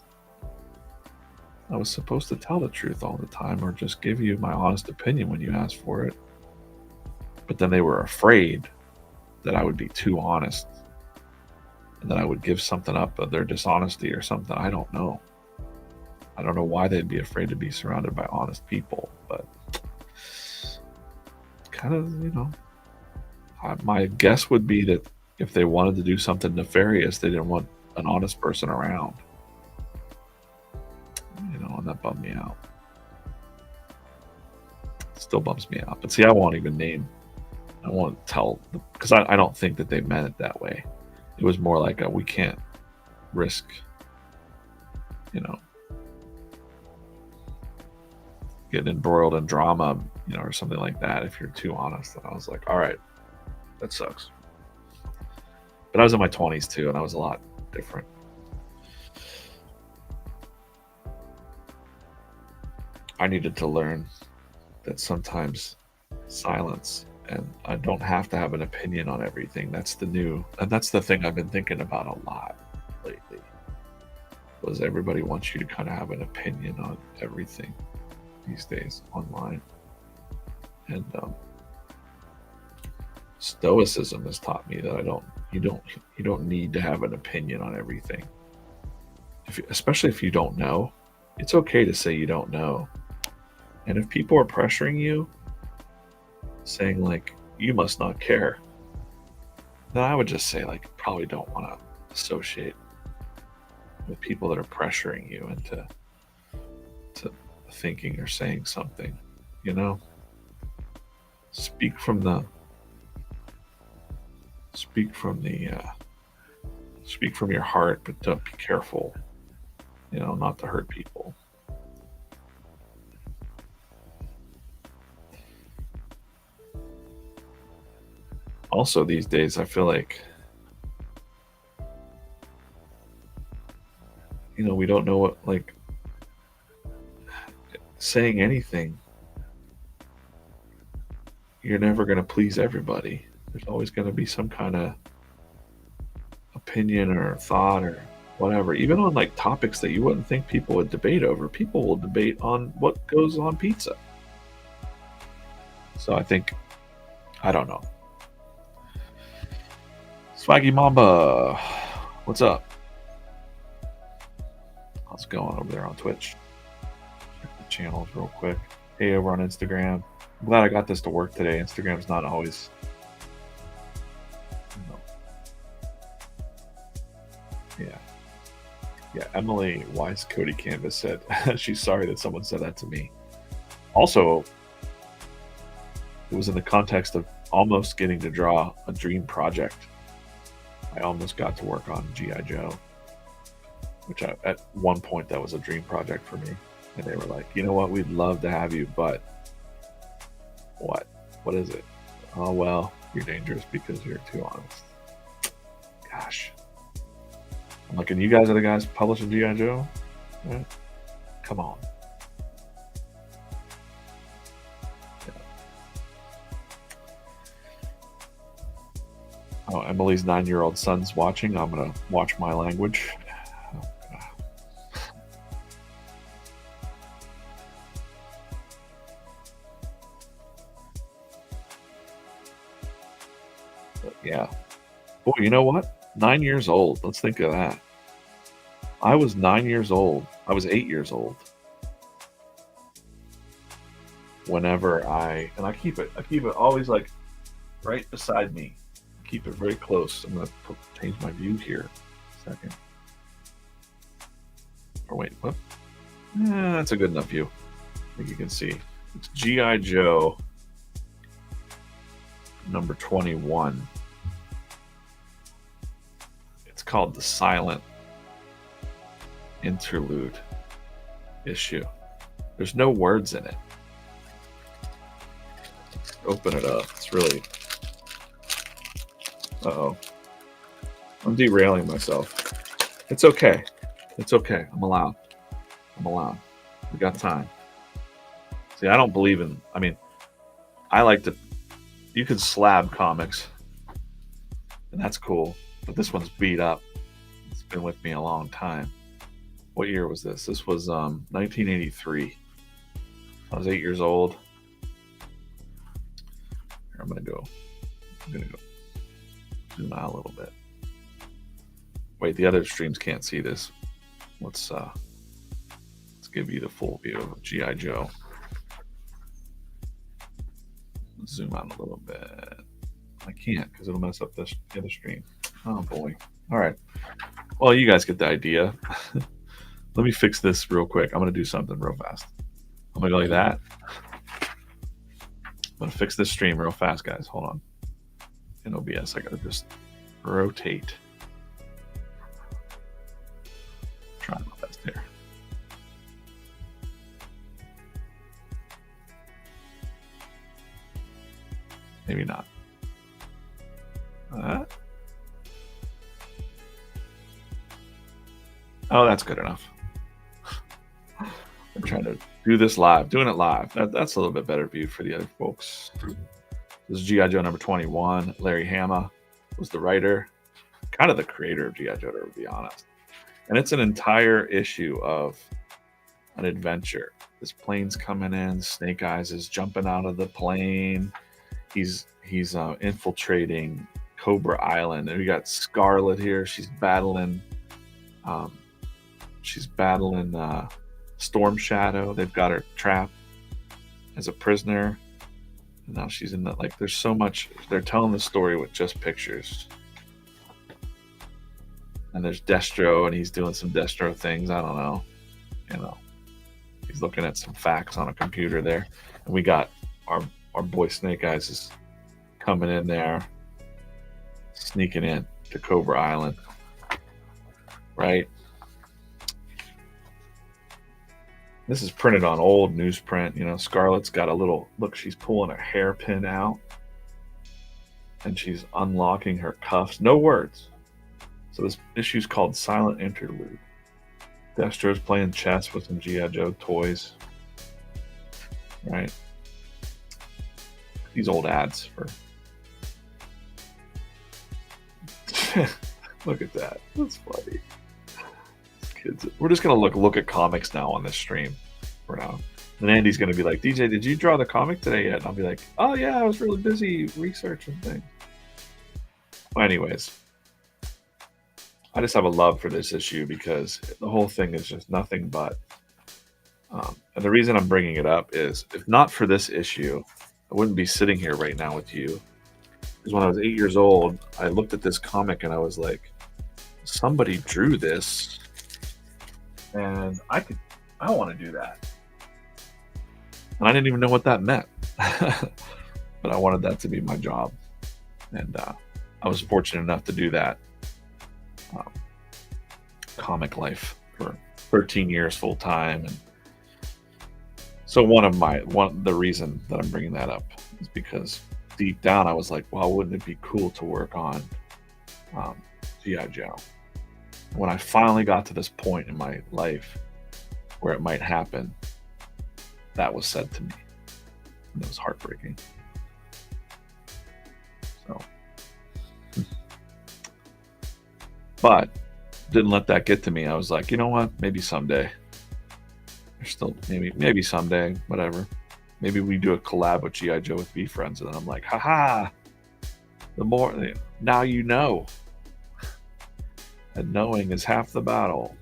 I was supposed to tell the truth all the time, or just give you my honest opinion when you asked for it. But then they were afraid that I would be too honest and that I would give something up of their dishonesty or something. I don't know. I don't know why they'd be afraid to be surrounded by honest people, but kind of, my guess would be that if they wanted to do something nefarious, they didn't want an honest person around. And that bummed me out. It still bums me out. But see, I won't tell, because I don't think that they meant it that way. It was more like we can't risk, getting embroiled in drama, or something like that if you're too honest. And I was like, all right, that sucks. But I was in my 20s too, and I was a lot different. I needed to learn that sometimes silence, and I don't have to have an opinion on everything. That's the thing I've been thinking about a lot lately. was everybody wants you to kind of have an opinion on everything these days online. And Stoicism has taught me that you don't need to have an opinion on everything. Especially if you don't know, it's okay to say you don't know. And if people are pressuring you, saying like you must not care, then I would just say like probably don't want to associate with people that are pressuring you into thinking or saying something. You know, speak from the speak from the speak from your heart, but don't be careful. You know, not to hurt people. Also, these days, I feel like, we don't know what, like, saying anything, you're never going to please everybody. There's always going to be some kind of opinion or thought or whatever. Even on like topics that you wouldn't think people would debate over, people will debate on what goes on pizza. So I think, I don't know. Swaggy Mamba, what's up? How's it going over there on Twitch? Check the channels real quick. Hey, over on Instagram. I'm glad I got this to work today. Instagram's not always. Yeah. Yeah, Emily Wise Cody Canvas said she's sorry that someone said that to me. Also, it was in the context of almost getting to draw a dream project. I almost got to work on G.I. Joe, which at one point that was a dream project for me. And they were like, you know what, we'd love to have you, but what? What is it? Oh, well, you're dangerous because you're too honest. Gosh. I'm like, and you guys are the guys publishing G.I. Joe? Right? Come on. Yeah. Oh, Emily's 9-year-old son's watching. I'm going to watch my language. But yeah. Boy, you know what? 9 years old. Let's think of that. I was 9 years old. I was 8 years old. Whenever I keep it always like right beside me. Keep it very close. I'm gonna change my view here. Second. Or wait, what? That's a good enough view. I think you can see. It's G.I. Joe number 21. It's called the Silent Interlude issue. There's no words in it. Open it up. It's really. Uh-oh. I'm derailing myself. It's okay. It's okay. I'm allowed. We got time. See, I don't believe in. I mean, I like to. You can slab comics, and that's cool. But this one's beat up. It's been with me a long time. What year was this? This was 1983. I was 8 years old. Here, I'm gonna go zoom out a little bit. Wait, the other streams can't see this. Let's give you the full view of G.I. Joe. Zoom out a little bit. I can't because it'll mess up the other stream. Oh boy. All right. Well, you guys get the idea. Let me fix this real quick. I'm gonna do something real fast. I'm gonna go like that. I'm gonna fix this stream real fast, guys. Hold on. In OBS, I gotta just rotate. Try my best here. Maybe not. Oh, that's good enough. I'm trying to do this live. Doing it live. That's a little bit better view for the other folks. This is G.I. Joe number 21. Larry Hama was the writer. Kind of the creator of G.I. Joe, to be honest. and it's an entire issue of an adventure. This plane's coming in. Snake Eyes is jumping out of the plane. He's infiltrating Cobra Island, and we got Scarlet here. Um, she's battling Storm Shadow. They've got her trapped as a prisoner. And now she's in that. Like, there's so much. They're telling the story with just pictures. And there's Destro, and he's doing some Destro things. I don't know. You know, he's looking at some facts on a computer there. And we got our boy Snake Eyes is coming in there, sneaking in to Cobra Island, right? This is printed on old newsprint. You know, Scarlett's got a little look. She's pulling a hairpin out, and she's unlocking her cuffs. No words. So this issue's called Silent Interlude. Destro's playing chess with some G.I. Joe toys. Right? These old ads for... Look at that. That's funny. Kids. We're just going to look at comics now on this stream for now. And Andy's going to be like, DJ, did you draw the comic today yet? And I'll be like, oh yeah, I was really busy researching things. Well, anyways, I just have a love for this issue because the whole thing is just nothing but... and the reason I'm bringing it up is, if not for this issue, I wouldn't be sitting here right now with you. Because when I was 8 years old, I looked at this comic and I was like, somebody drew this, and I want to do that. And I didn't even know what that meant. But I wanted that to be my job. And I was fortunate enough to do that. Comic life for 13 years full time. And so the reason that I'm bringing that up is because deep down I was like, well, wouldn't it be cool to work on G.I. Joe? When I finally got to this point in my life where it might happen, that was said to me. And it was heartbreaking. So, but didn't let that get to me. I was like, you know what? Maybe someday. There's still maybe someday, whatever. Maybe we do a collab with G.I. Joe with V Friends, and then I'm like, haha. Now you know. And knowing is half the battle.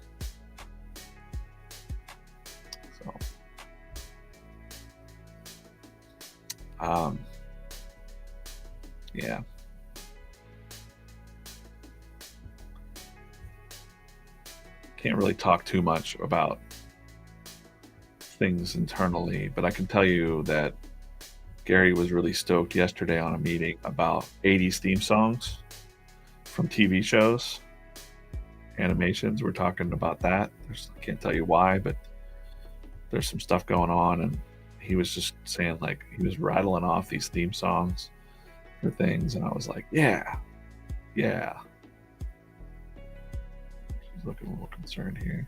So, yeah. Can't really talk too much about things internally, but I can tell you that Gary was really stoked yesterday on a meeting about 80s theme songs from TV shows, animations. We're talking about that. I can't tell you why, but there's some stuff going on, and he was just saying, like, he was rattling off these theme songs for things, and I was like, yeah. He's looking a little concerned here.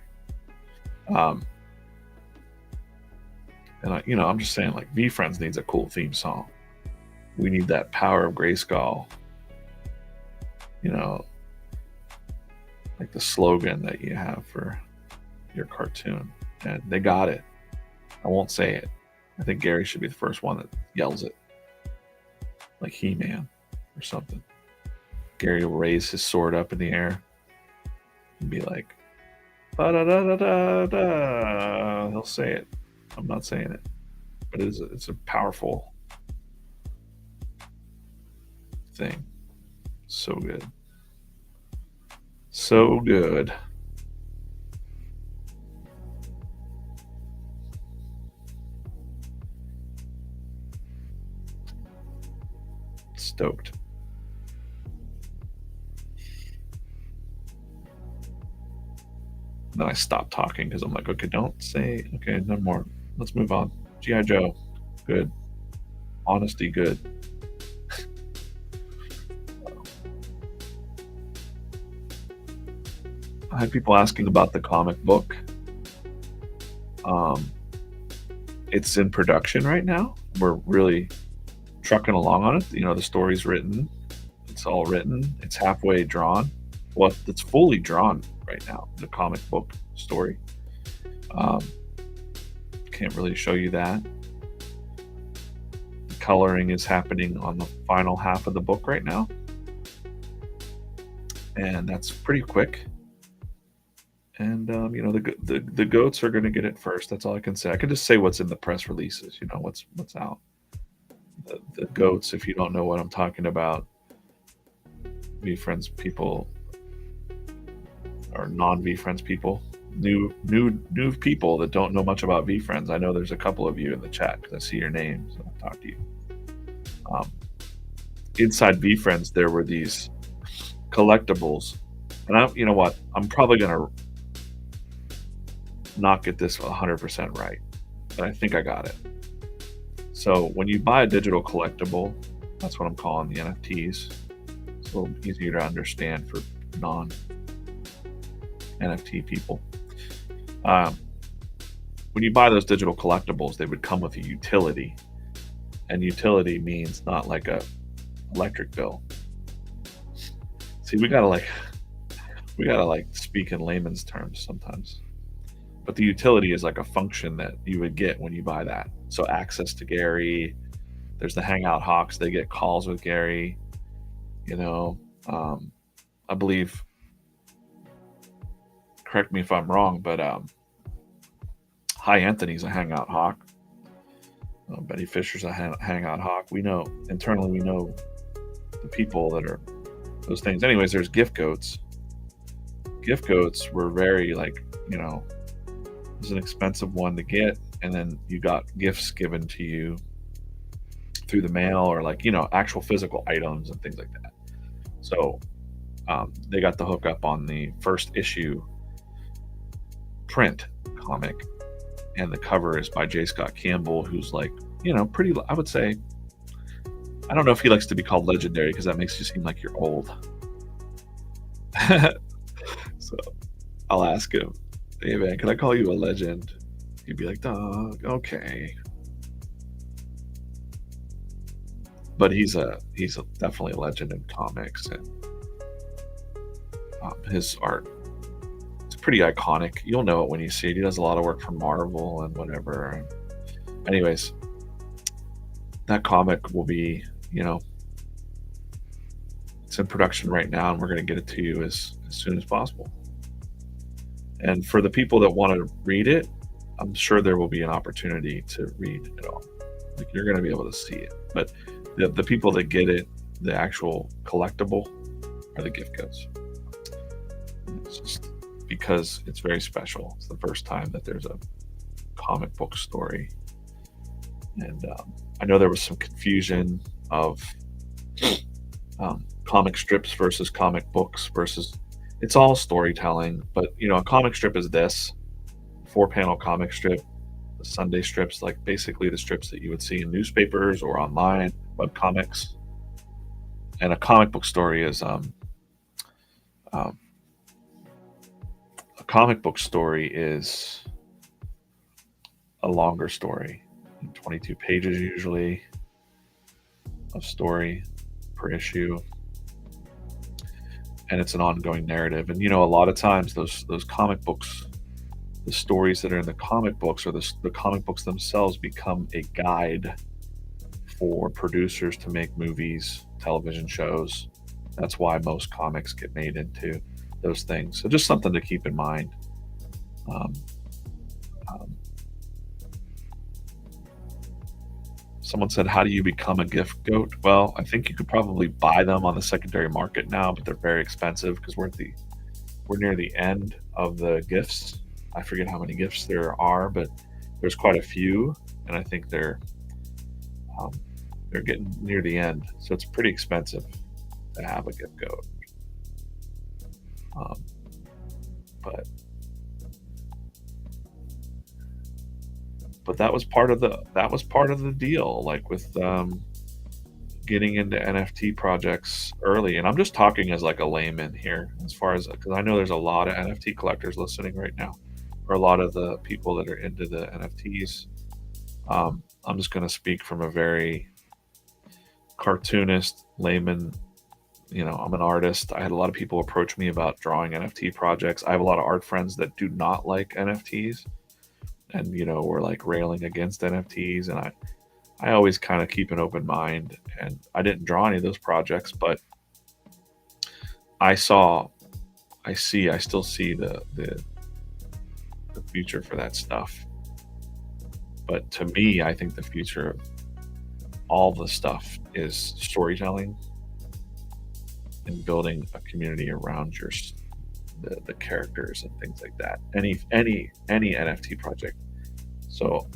And I'm just saying, like, V Friends needs a cool theme song. We need that Power of Grayskull. Like the slogan that you have for your cartoon. And they got it. I won't say it. I think Gary should be the first one that yells it. Like He-Man or something. Gary will raise his sword up in the air and be like, da-da-da-da-da-da. He'll say it. I'm not saying it. But it's a powerful thing. So good. So good. Stoked. Then I stopped talking because I'm like, okay, don't say, okay, no more. Let's move on. G.I. Joe, good. Honesty, good. I had people asking about the comic book. It's in production right now. We're really trucking along on it. The story's written. It's all written. It's halfway drawn. well, it's fully drawn right now, the comic book story. Um, can't really show you that. The coloring is happening on the final half of the book right now, and that's pretty quick. And the goats are going to get it first. That's all I can say. I can just say what's in the press releases. What's out. The goats, if you don't know what I'm talking about, VFriends people or non-VFriends people, new people that don't know much about VFriends. I know there's a couple of you in the chat because I see your names and I talk to you. Inside VFriends, there were these collectibles, and you know what? I'm probably gonna not get this 100% right, but I think I got it. So when you buy a digital collectible, that's what I'm calling the NFTs. It's a little easier to understand for non-NFT people. When you buy those digital collectibles, they would come with a utility, and utility means not like a electric bill. See, we gotta speak in layman's terms sometimes. But the utility is like a function that you would get when you buy that. So access to Gary, there's the Hangout Hawks, they get calls with Gary. I believe, correct me if I'm wrong, but Hi Anthony's a Hangout Hawk. Betty Fisher's a Hangout Hawk. We know internally, we know the people that are those things. Anyways, there's gift goats. Gift goats were very it was an expensive one to get, and then you got gifts given to you through the mail or actual physical items and things like that. So they got the hook up on the first issue print comic, and the cover is by J. Scott Campbell, who's pretty, I would say, I don't know if he likes to be called legendary because that makes you seem like you're old. So I'll ask him, hey man, can I call you a legend? He'd be like, dog, okay. But he's definitely a legend in comics, and his art, it's pretty iconic. You'll know it when you see it. He does a lot of work for Marvel and whatever. Anyways, that comic will be, it's in production right now, and we're going to get it to you as soon as possible. And for the people that want to read it, I'm sure there will be an opportunity to read it all. You're going to be able to see it. But the people that get it, the actual collectible, are the gift goats. It's just because it's very special. It's the first time that there's a comic book story. And I know there was some confusion of comic strips versus comic books versus, it's all storytelling. But a comic strip is this 4-panel comic strip, the Sunday strips, like basically the strips that you would see in newspapers or online, web comics. And a comic book story is a comic book story is a longer story, 22 pages usually of story per issue, and it's an ongoing narrative. And a lot of times those comic books, the stories that are in the comic books or the comic books themselves become a guide for producers to make movies, television shows. That's why most comics get made into those things. So just something to keep in mind. Someone said, how do you become a gift goat? Well, I think you could probably buy them on the secondary market now, but they're very expensive because we're near the end of the gifts. I forget how many gifts there are, but there's quite a few, and I think they're getting near the end. So it's pretty expensive to have a gift goat. But that was part of the deal, like with getting into NFT projects early. And I'm just talking as like a layman here, as far as, because I know there's a lot of NFT collectors listening right now, or a lot of the people that are into the NFTs. I'm just going to speak from a very cartoonist, layman I'm an artist. I had a lot of people approach me about drawing NFT projects. I have a lot of art friends that do not like NFTs and, were like railing against NFTs. And I always kind of keep an open mind. And I didn't draw any of those projects, but I saw, I still see the future for that stuff. But to me, I think the future of all the stuff is storytelling and building a community around the characters and things like that. Any NFT project. So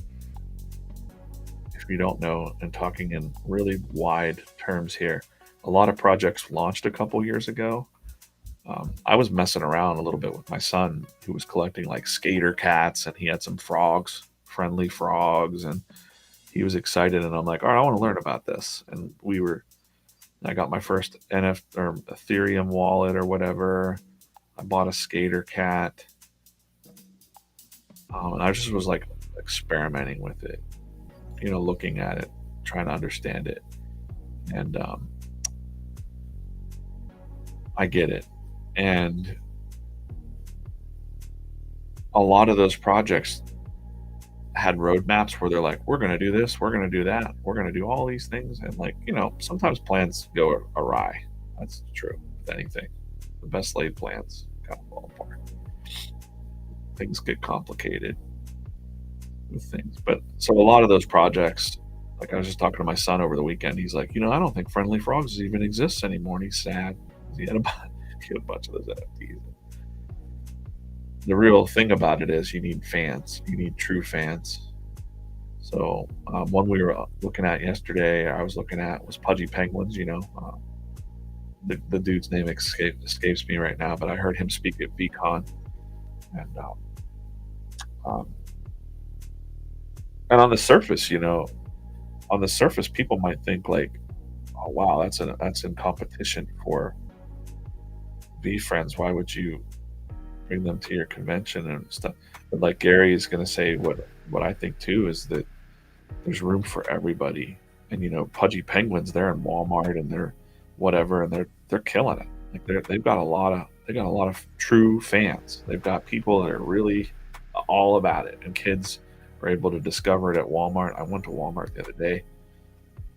if you don't know, and talking in really wide terms here, a lot of projects launched a couple years ago. I was messing around a little bit with my son, who was collecting like skater cats, and he had some frogs, friendly frogs, and he was excited. And I'm like, all right, I want to learn about this. And I got my first NF or Ethereum wallet or whatever. I bought a skater cat, and I just was like experimenting with it, looking at it, trying to understand it, and I get it. And a lot of those projects had roadmaps where they're like, we're going to do this, we're going to do that, we're going to do all these things, and like, sometimes plans go awry. That's true with anything. The best laid plans kind of fall apart. Things get complicated with things. But so a lot of those projects, like I was just talking to my son over the weekend, he's like, I don't think Friendly Frogs even exists anymore. And he's sad. He had a bunch of those NFTs. The real thing about it is you need fans. You need true fans. So one we were looking at yesterday, I was looking at, was Pudgy Penguins. The dude's name escapes me right now, but I heard him speak at VCon, and um, and on the surface, people might think like, oh wow, that's in competition for VFriends. Why would you bring them to your convention and stuff? But like Gary is going to say, what I think too is that there's room for everybody. And Pudgy Penguins, they're in Walmart and they're whatever, and they're killing it. Like they've got a lot of true fans. They've got people that are really all about it, and kids are able to discover it at Walmart. I went to Walmart the other day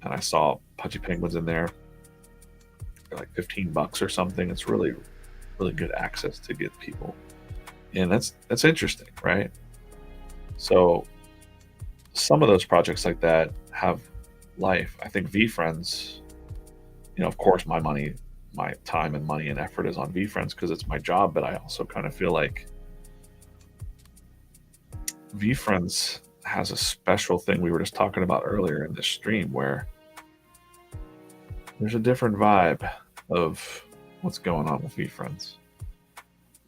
and I saw Pudgy Penguins in there for like $15 or something. It's really, really good access to get people. And that's interesting, right? So some of those projects like that have life. I think VFriends, of course my time and money and effort is on VFriends because it's my job, but I also kind of feel like VFriends has a special thing we were just talking about earlier in this stream, where there's a different vibe of what's going on with VFriends.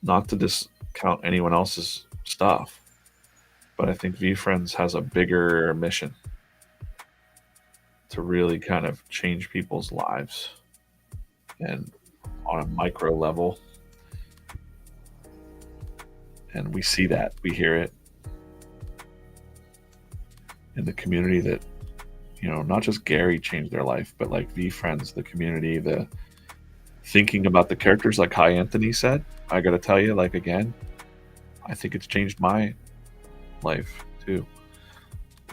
Not to discount anyone else's stuff, but I think VFriends has a bigger mission to really kind of change people's lives, and on a micro level. And we see that, we hear it in the community that, not just Gary changed their life, but like VFriends, the community, the thinking about the characters, like Hi Anthony said. I got to tell you, like, again, I think it's changed my life too.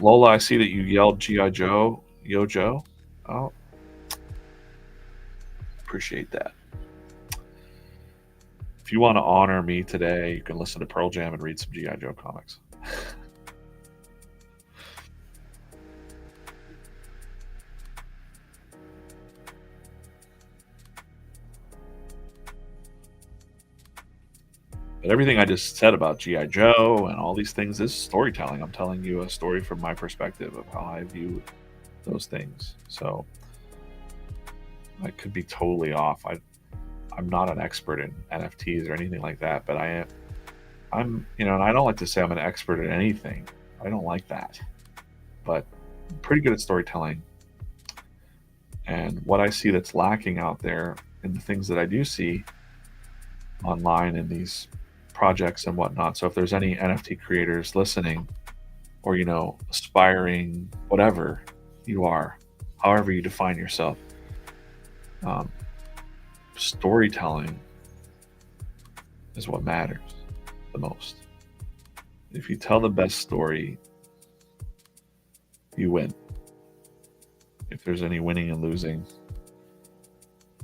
Lola, I see that you yelled G.I. Joe, Yo Joe. Oh, appreciate that. If you want to honor me today, you can listen to Pearl Jam and read some G.I. Joe comics. But everything I just said about G.I. Joe and all these things is storytelling. I'm telling you a story from my perspective of how I view those things. So I could be totally off. I'm not an expert in NFTs or anything like that, but I'm and I don't like to say I'm an expert at anything. I don't like that. But I'm pretty good at storytelling. And what I see that's lacking out there in the things that I do see online in these projects and whatnot. So if there's any NFT creators listening, or aspiring, whatever you are, however you define yourself, storytelling is what matters the most. If you tell the best story, you win. If there's any winning and losing,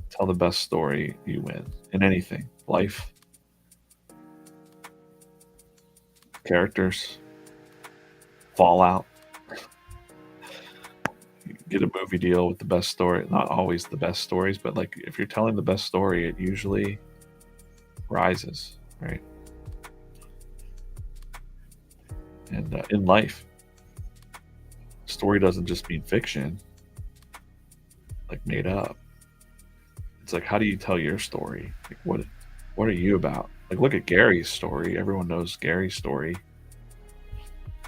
tell the best story, you win. In anything, life, characters, Fallout, get a movie deal with the best story. Not always the best stories, but like if you're telling the best story, it usually rises, right? And in life, story doesn't just mean fiction, like made up. It's like, how do you tell your story? Like, what are you about? Like, look at Gary's story. Everyone knows Gary's story.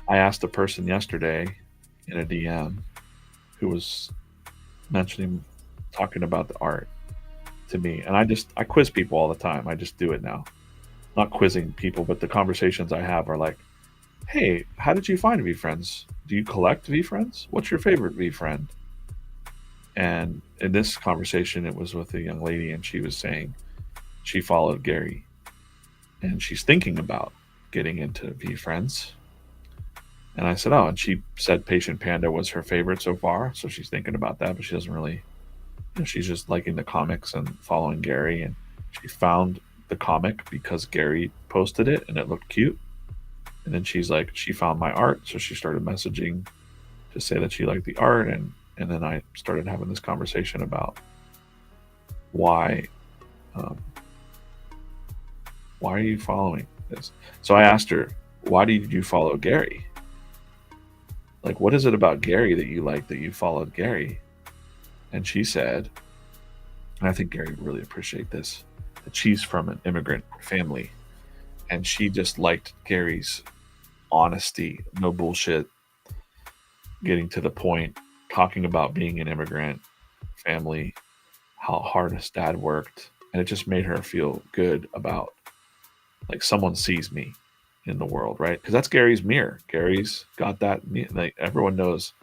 I asked a person yesterday in a DM who was mentioning, talking about the art to me, and I quiz people all the time. I just do it now. Not quizzing people, but the conversations I have are like, "Hey, how did you find VFriends? Do you collect VFriends? What's your favorite VFriend?" And in this conversation, it was with a young lady, and she was saying she followed Gary, and she's thinking about getting into VFriends. And I said, "Oh," and she said Patient Panda was her favorite so far, so she's thinking about that, but she doesn't really, she's just liking the comics and following Gary. And she found the comic because Gary posted it and it looked cute. And then she's like, she found my art, so she started messaging to say that she liked the art. And then I started having this conversation about why um, why are you following this? So I asked her, why did you follow Gary? Like, what is it about Gary that you like that you followed Gary? And she said, and I think Gary would really appreciate this, that she's from an immigrant family, and she just liked Gary's honesty, no bullshit, getting to the point, talking about being an immigrant family, how hard his dad worked, and it just made her feel good about, like, someone sees me in the world, right? Because that's Gary's mirror. Gary's got that. Like, everyone knows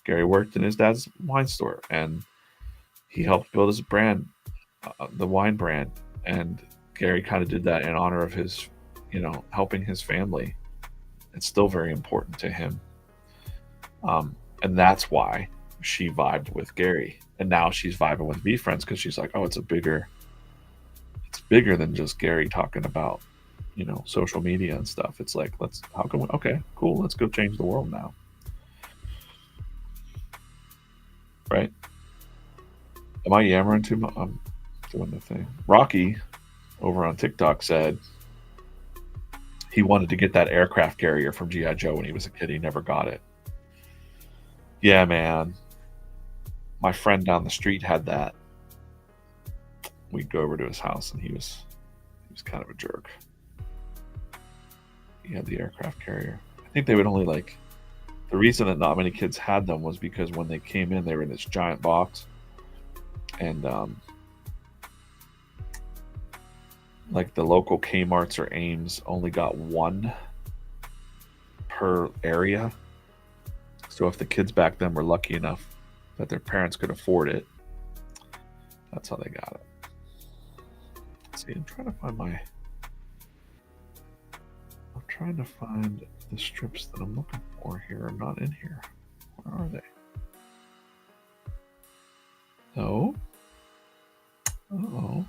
Gary worked in his dad's wine store, and he helped build his brand, the wine brand. And Gary kind of did that in honor of his, helping his family. It's still very important to him. And that's why she vibed with Gary. And now she's vibing with VFriends because she's like, oh, it's bigger than just Gary talking about, social media and stuff. It's like, okay, cool, let's go change the world now. Right? Am I yammering too much? I'm doing the thing. Rocky over on TikTok said he wanted to get that aircraft carrier from G.I. Joe when he was a kid. He never got it. Yeah, man. My friend down the street had that. We'd go over to his house, and he was kind of a jerk. He had the aircraft carrier. I think they would only the reason that not many kids had them was because when they came in, they were in this giant box, and like the local Kmart's or Ames only got one per area. So if the kids back then were lucky enough that their parents could afford it, that's how they got it. Let's see, I'm trying to find the strips that I'm looking for here. I'm not in here. Where are they? No. Uh-oh.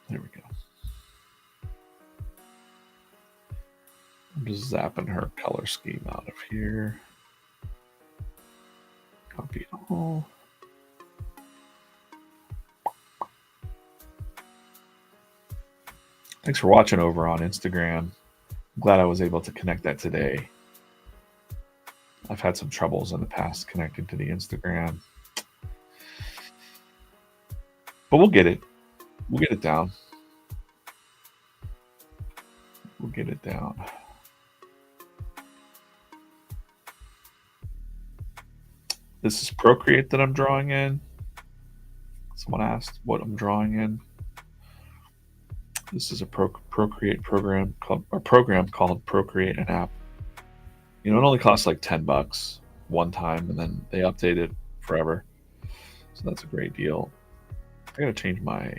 There we go. I'm just zapping her color scheme out of here. Copy all. Thanks for watching over on Instagram. I'm glad I was able to connect that today. I've had some troubles in the past connecting to the Instagram. But we'll get it. We'll get it down. We'll get it down. This is Procreate that I'm drawing in. Someone asked what I'm drawing in. This is a Procreate program called Procreate, an app. It only costs like $10 one time, and then they update it forever. So that's a great deal. I gotta change my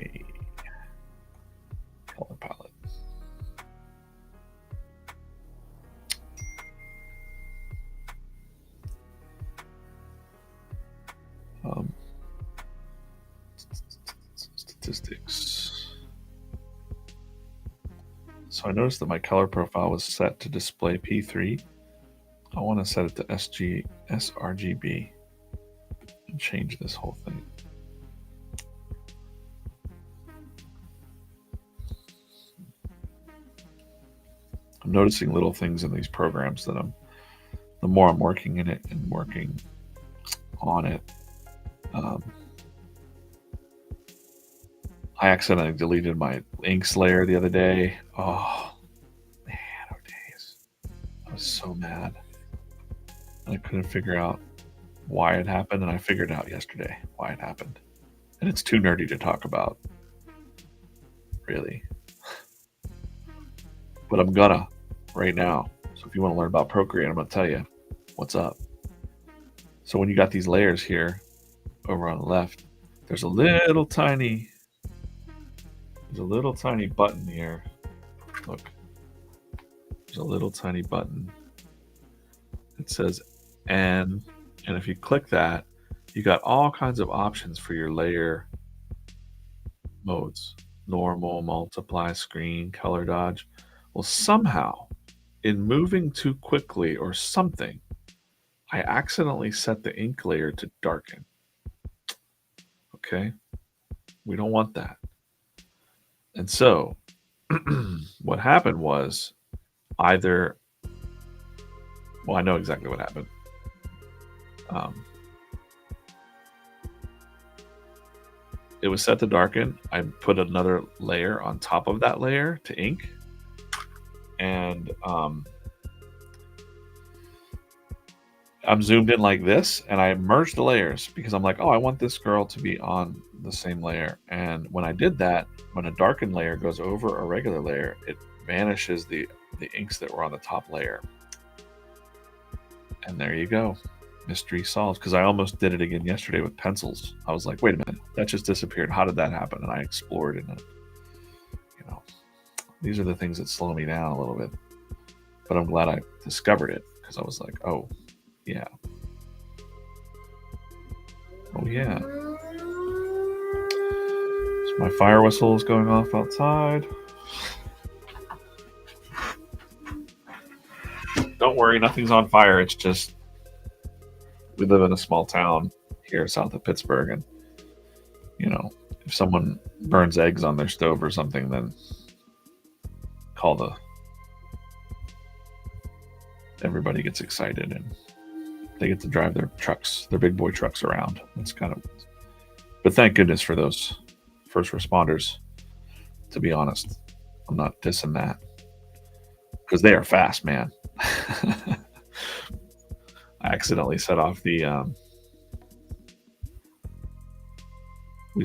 color palette. Statistics. So I noticed that my color profile was set to display P3. I want to set it to sRGB and change this whole thing. I'm noticing little things in these programs that the more I'm working in it and working on it, I accidentally deleted my inks layer the other day. Oh, man, oh days. I was so mad. I couldn't figure out why it happened, and I figured out yesterday why it happened. And it's too nerdy to talk about, really. But I'm gonna right now. So if you want to learn about Procreate, I'm gonna tell you what's up. So when you got these layers here over on the left, there's a little tiny button here. Look, there's a little tiny button. It says N, and if you click that, you got all kinds of options for your layer modes: normal, multiply, screen, color dodge. Well, somehow, in moving too quickly or something, I accidentally set the ink layer to darken. Okay, we don't want that. And so what happened was either, well, I know exactly what happened. It was set to darken. I put another layer on top of that layer to ink. And I'm zoomed in like this, and I merged the layers because I'm like, oh, I want this girl to be on the same layer. And when I did that, when a darkened layer goes over a regular layer, it vanishes the inks that were on the top layer. And there you go. Mystery solved. Because I almost did it again yesterday with pencils. I was like, wait a minute, that just disappeared. How did that happen? And I explored it. And, you know, these are the things that slow me down a little bit. But I'm glad I discovered it because I was like, oh, yeah. Oh, yeah. So my fire whistle is going off outside. Don't worry, nothing's on fire. It's just we live in a small town here south of Pittsburgh, and you know, if someone burns eggs on their stove or something, then everybody gets excited and they get to drive their trucks, their big boy trucks around. That's kind of, but thank goodness for those first responders. To be honest, I'm not dissing that because they are fast, man. I accidentally set off we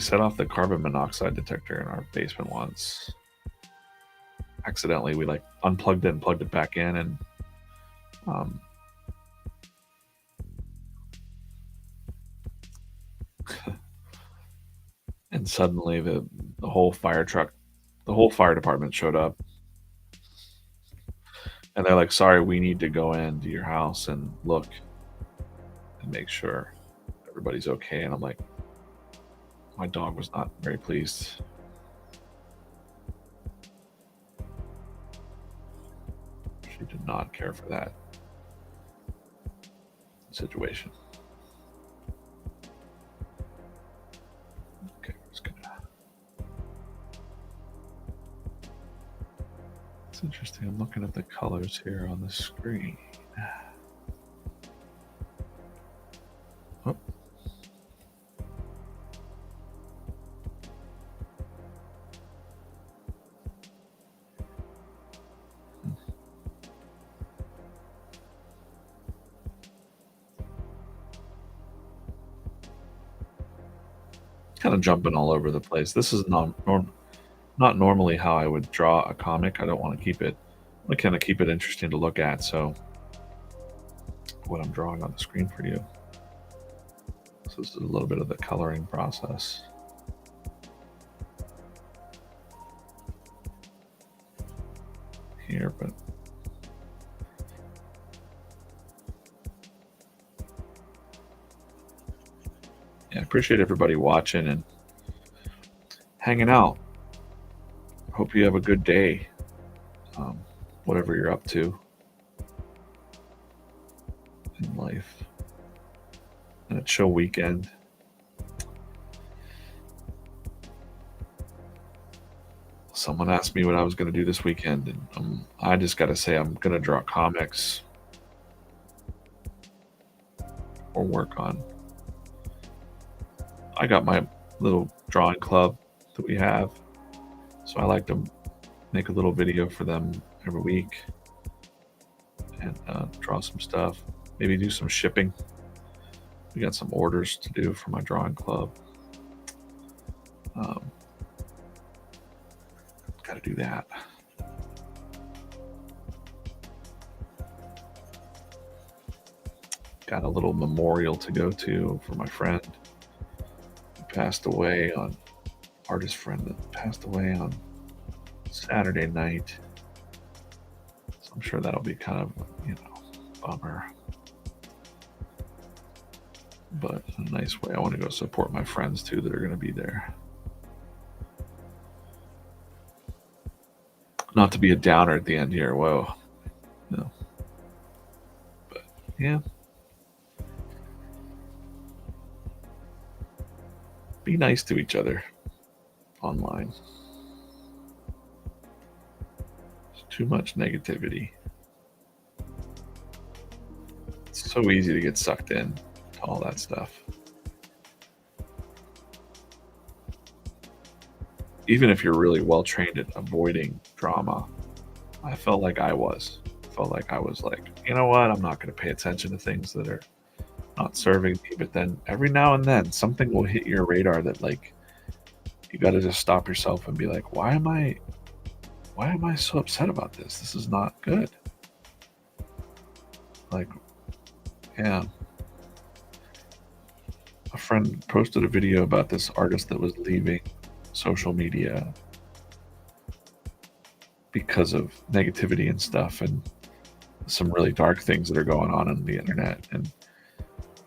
set off the carbon monoxide detector in our basement once. Accidentally, we like unplugged it and plugged it back in, and and suddenly the whole fire department showed up, and they're like, sorry, we need to go into your house and look and make sure everybody's okay. And I'm like, my dog was not very pleased. She did not care for that situation. Okay, we're just gonna. It's interesting. I'm looking at the colors here on the screen. Oh. Kind of jumping all over the place. This is not normally how I would draw a comic. I don't want to keep it. I kind of keep it interesting to look at. So, what I'm drawing on the screen for you. So this is a little bit of the coloring process. Here, but yeah, I appreciate everybody watching and hanging out. Hope you have a good day, whatever you're up to in life. And it's show weekend. Someone asked me what I was going to do this weekend, and I just got to say I'm going to draw comics or work on. I got my little drawing club that we have, so I like to make a little video for them every week and draw some stuff. Maybe do some shipping. We got some orders to do for my drawing club. Got to do that. Got a little memorial to go to for my friend who passed away on artist friend that passed away on Saturday night. So I'm sure that'll be kind of, bummer. But in a nice way. I want to go support my friends too that are going to be there. Not to be a downer at the end here. Whoa. No. But yeah. Be nice to each other online. There's too much negativity. It's so easy to get sucked in to all that stuff. Even if you're really well trained at avoiding drama, I felt like I was. Like, you know what? I'm not going to pay attention to things that are not serving me. But then every now and then something will hit your radar that, like, you got to just stop yourself and be like, why am I so upset about this? This is not good. Like, yeah. A friend posted a video about this artist that was leaving social media because of negativity and stuff, and some really dark things that are going on the internet. And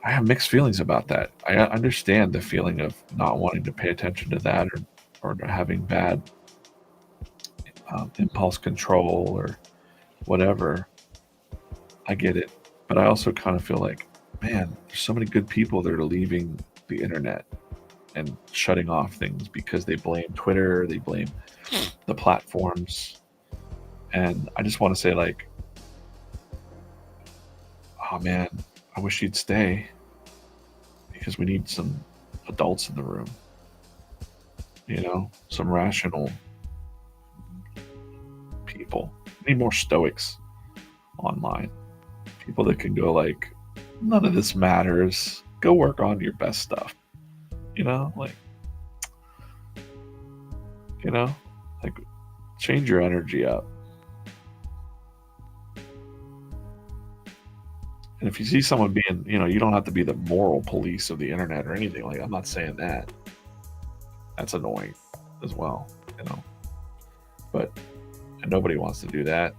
I have mixed feelings about that. I understand the feeling of not wanting to pay attention to that, or having bad impulse control or whatever. I get it. But I also kind of feel like, man, there's so many good people that are leaving the internet and shutting off things because they blame Twitter, they blame the platforms. And I just want to say, like, oh man, I wish you'd stay, because we need some adults in the room, some rational people. We need more stoics online. People that can go like, none of this matters. Go work on your best stuff. Like change your energy up. And if you see someone being, you don't have to be the moral police of the internet or anything. Like, I'm not saying that. That's annoying as well, But nobody wants to do that.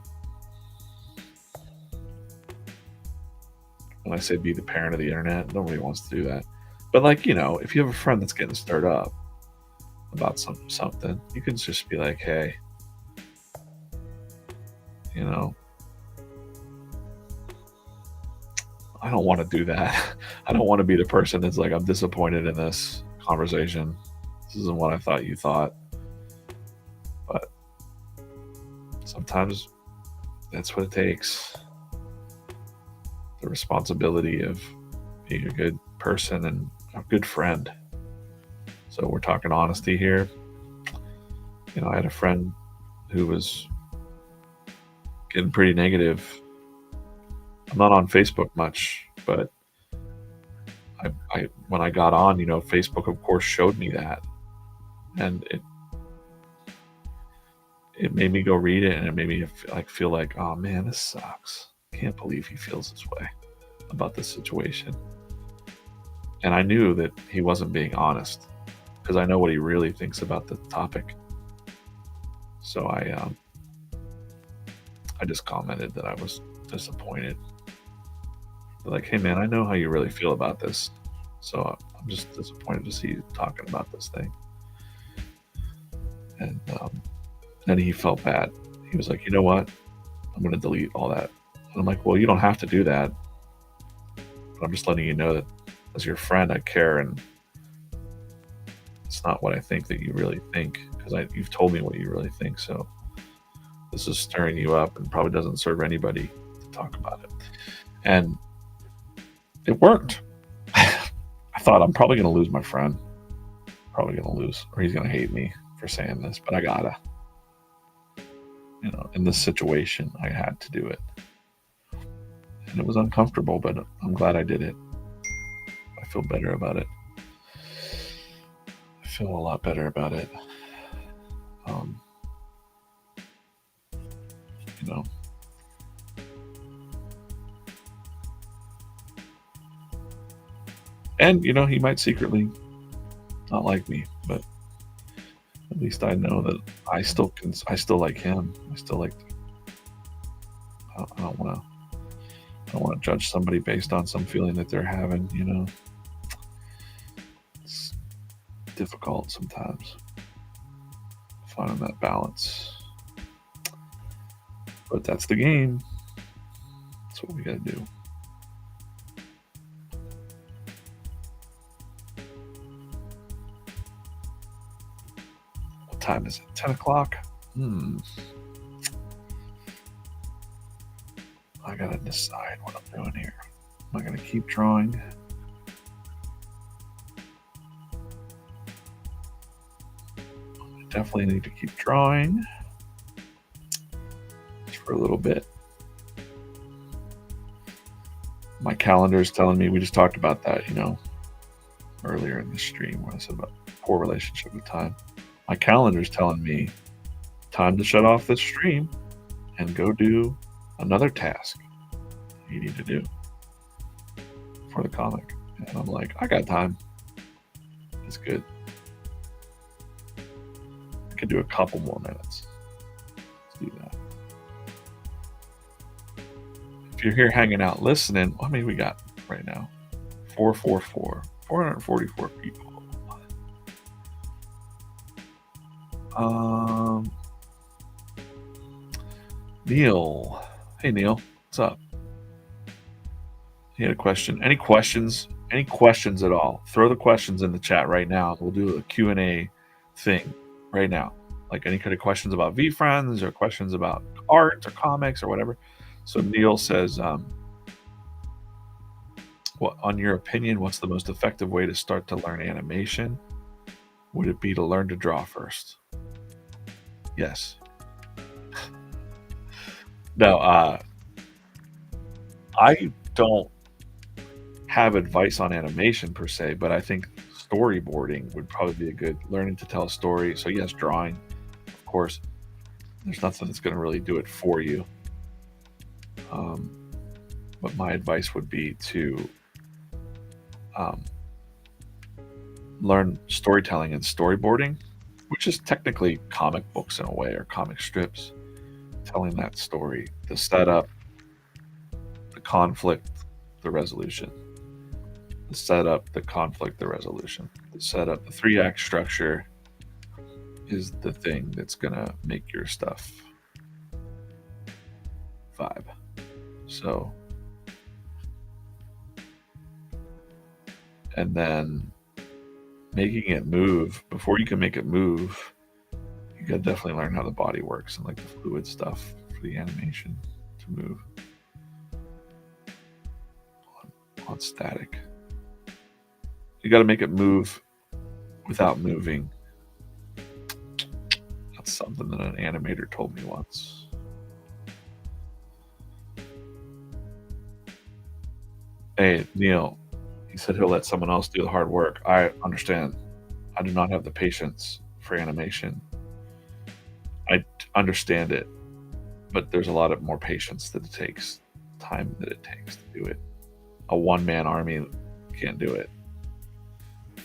When I say be the parent of the internet, nobody wants to do that. But, like, if you have a friend that's getting stirred up about something, you can just be like, hey, I don't want to do that. I don't want to be the person that's like, I'm disappointed in this conversation. This isn't what I thought you thought. But sometimes that's what it takes. The responsibility of being a good person and a good friend. So we're talking honesty here. I had a friend who was getting pretty negative. I'm not on Facebook much, but I when I got on, Facebook of course showed me that, and it made me go read it, and it made me feel like, oh man, this sucks. Can't believe he feels this way about this situation. And I knew that he wasn't being honest because I know what he really thinks about the topic. So I just commented that I was disappointed. Like, hey man, I know how you really feel about this. So I'm just disappointed to see you talking about this thing. And then he felt bad. He was like, you know what? I'm going to delete all that. And I'm like, well, you don't have to do that. But I'm just letting you know that as your friend, I care, and it's not what I think that you really think because you've told me what you really think. So this is stirring you up and probably doesn't serve anybody to talk about it. And it worked. I thought I'm probably going to lose my friend. Probably going to lose, or he's going to hate me for saying this, but I gotta. In this situation, I had to do it. And it was uncomfortable, but I'm glad I did it. I feel better about it. I feel a lot better about it. You know. And, he might secretly not like me, but at least I know that I still like him. I still like, I don't want to judge somebody based on some feeling that they're having, It's difficult sometimes finding that balance. But that's the game. That's what we got to do. What time is it? 10 o'clock? I got to decide what I'm doing here. Am I going to keep drawing? I definitely need to keep drawing for a little bit. My calendar is telling me, we just talked about that, earlier in the stream when I said about poor relationship with time. My calendar is telling me time to shut off this stream and go do another task you need to do for the comic. And I'm like, I got time. It's good. I could do a couple more minutes. Let's do that. If you're here hanging out listening, how many we got right now? 444 people. Neil. Hey Neil, what's up? He had a question. Any questions? Any questions at all? Throw the questions in the chat right now. We'll do a Q&A thing right now. Like any kind of questions about VFriends or questions about art or comics or whatever. So Neil says, what, on your opinion, what's the most effective way to start to learn animation? Would it be to learn to draw first? Yes. No, I don't have advice on animation per se, but I think storyboarding would probably be a good learning to tell a story. So yes, drawing, of course. There's nothing that's going to really do it for you. But my advice would be to learn storytelling and storyboarding, which is technically comic books in a way, or comic strips, telling that story, the setup, the conflict, the resolution. The setup, the conflict, the resolution. The setup, the 3-act structure is the thing that's going to make your stuff vibe. So, and then making it move. Before you can make it move, you gotta definitely learn how the body works and like the fluid stuff for the animation to move on static. You gotta make it move without moving. That's something that an animator told me once. Hey, Neil, he said he'll let someone else do the hard work. I understand. I do not have the patience for animation. I understand it, but there's a lot of more patience that it takes, time that it takes to do it. A one-man army can't do it.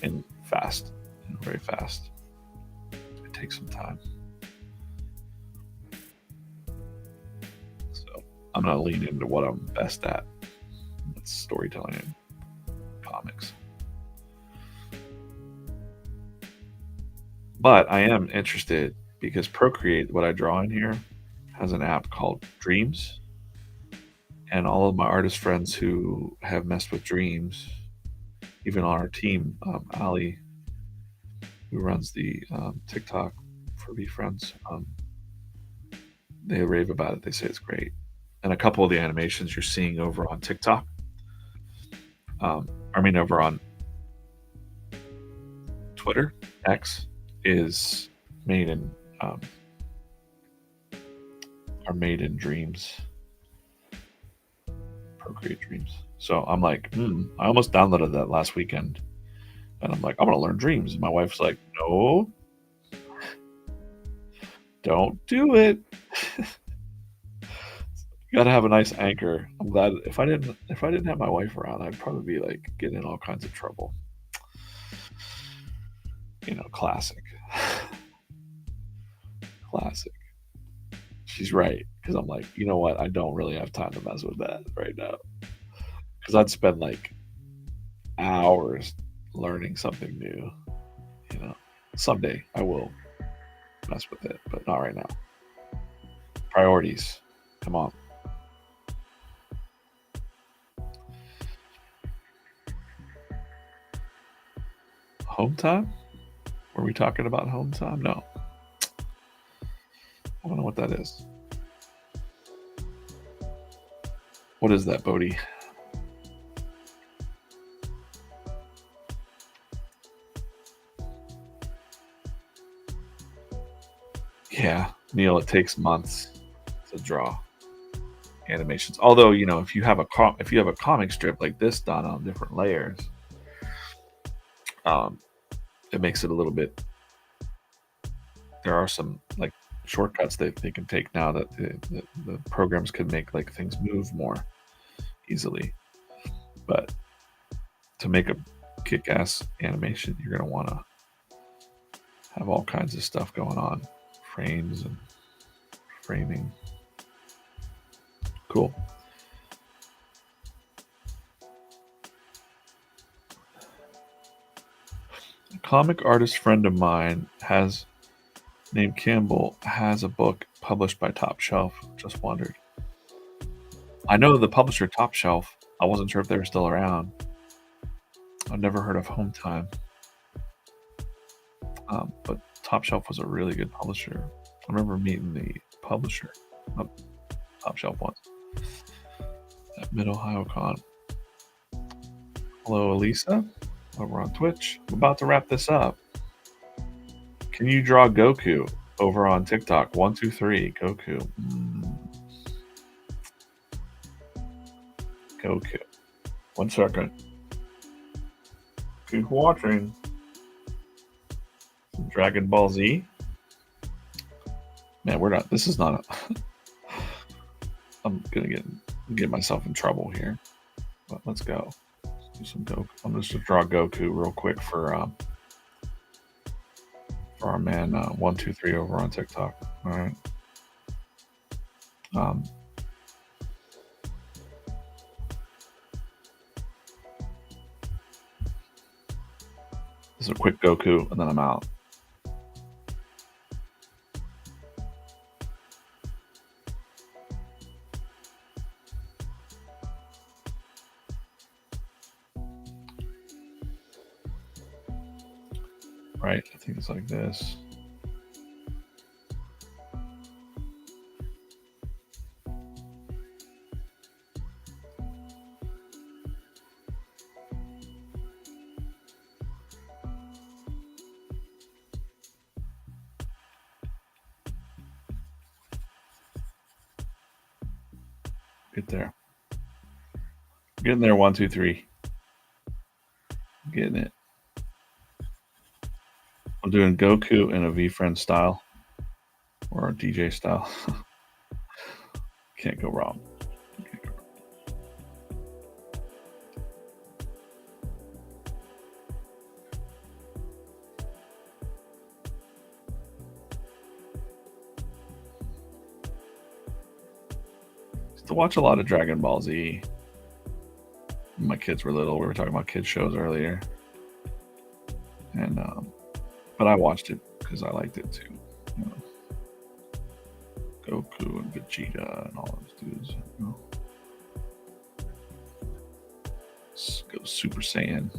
and fast, very fast. It takes some time. So I'm gonna lean into what I'm best at. That's storytelling and comics. But I am interested because Procreate, what I draw in here, has an app called Dreams, and all of my artist friends who have messed with Dreams, even on our team, Ali, who runs the TikTok for VFriends, they rave about it. They say it's great. And a couple of the animations you're seeing over on TikTok, over on Twitter, X, is made in are made in Dreams, Procreate Dreams. So I'm like, I almost downloaded that last weekend, and I'm like, I'm gonna learn Dreams. And my wife's like, no, don't do it. You gotta have a nice anchor. I'm glad if I didn't have my wife around, I'd probably be like getting in all kinds of trouble. Classic. Classic. She's right, because I'm like, you know what? I don't really have time to mess with that right now, because I'd spend like hours learning something new. Someday I will mess with it, but not right now. Priorities. Come on. Home time? Were we talking about home time? No. I don't know what that is. What is that, Bodhi? Yeah, Neil, it takes months to draw animations. Although, if you have a comic strip like this done on different layers, it makes it a little bit. There are some like shortcuts that they can take now that the programs can make like things move more easily. But to make a kick-ass animation, you're gonna want to have all kinds of stuff going on, frames and framing. Cool. A comic artist friend of mine named Campbell has a book published by Top Shelf. Just wondered. I know the publisher Top Shelf. I wasn't sure if they were still around. I've never heard of Home Time. But Top Shelf was a really good publisher. I remember meeting the publisher of Top Shelf once at Mid Ohio Con. Hello, Elisa, over on Twitch. I'm about to wrap this up. Can you draw Goku over on TikTok? 123 Goku. Goku. 1 second. Keep watching. Dragon Ball Z. Man, we're not. This is not a. I'm gonna get myself in trouble here. But let's go. Let's do some Goku. I'm just gonna draw Goku real quick for our man 123 over on TikTok. All right. This is a quick Goku, and then I'm out. Right, I think it's like this. Get there. Getting there, 123. Getting it. I'm doing Goku in a VFriend style or a DJ style. Can't go wrong. to watch a lot of Dragon Ball Z. When my kids were little. We were talking about kids shows earlier, and but I watched it because I liked it too. You know, Goku and Vegeta and all those dudes. You know, go Super Saiyan.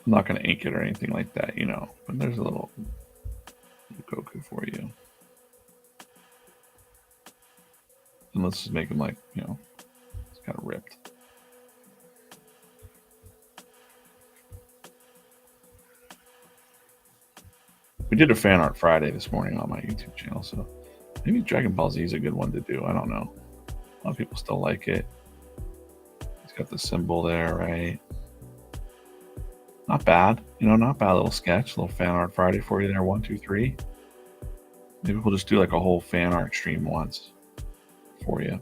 I'm not going to ink it or anything like that, you know. But there's a little Goku for you. And let's just make him like, you know, it's kind of ripped. We did a fan art Friday this morning on my YouTube channel, so maybe Dragon Ball Z is a good one to do. I don't know. A lot of people still like it. He's got the symbol there, right? Not bad. You know, not bad little sketch. Little fan art Friday for you there. 1, 2, 3. Maybe we'll just do like a whole fan art stream once for you.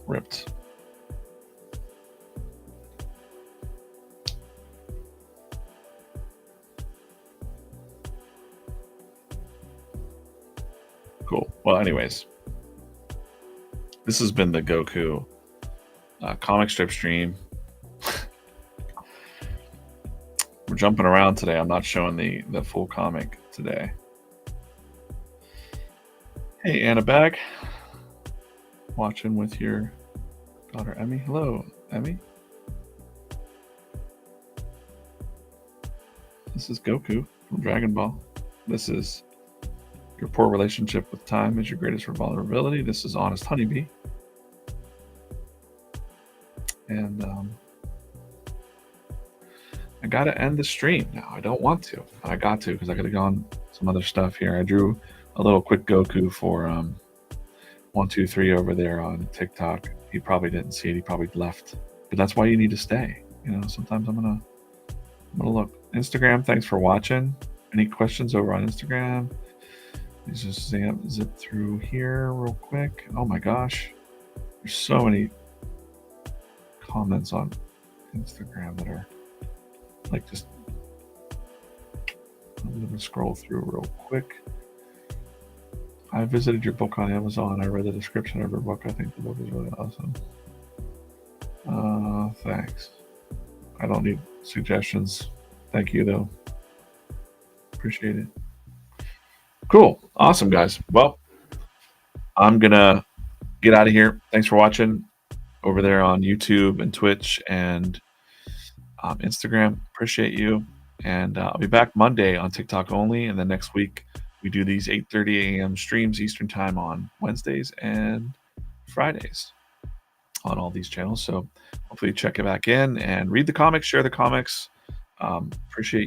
Ripped. Cool. Well, anyways, this has been the Goku comic strip stream. We're jumping around today. I'm not showing the full comic today. Hey, Anna Bag. Watching with your daughter, Emmy. Hello, Emmy. This is Goku from Dragon Ball. This is your poor relationship with time is your greatest vulnerability. This is Honest Honeybee. And I got to end the stream now. I don't want to. I got to because I could have gone some other stuff here. I drew a little quick Goku for 1, 2, 3 over there on TikTok. He probably didn't see it. He probably left. But that's why you need to stay. You know, sometimes I'm gonna look. Instagram, thanks for watching. Any questions over on Instagram? Let's just zip through here real quick. Oh my gosh. There's so many comments on Instagram that are like just I'm gonna scroll through real quick. I visited your book on Amazon. I read the description of your book. I think the book is really awesome. Thanks. I don't need suggestions. Thank you, though. Appreciate it. Cool. Awesome, guys. Well, I'm going to get out of here. Thanks for watching over there on YouTube and Twitch and Instagram. Appreciate you. And I'll be back Monday on TikTok only. And then next week, we do these 8:30 a.m. streams Eastern time on Wednesdays and Fridays on all these channels. So hopefully check it back in and read the comics, share the comics. Appreciate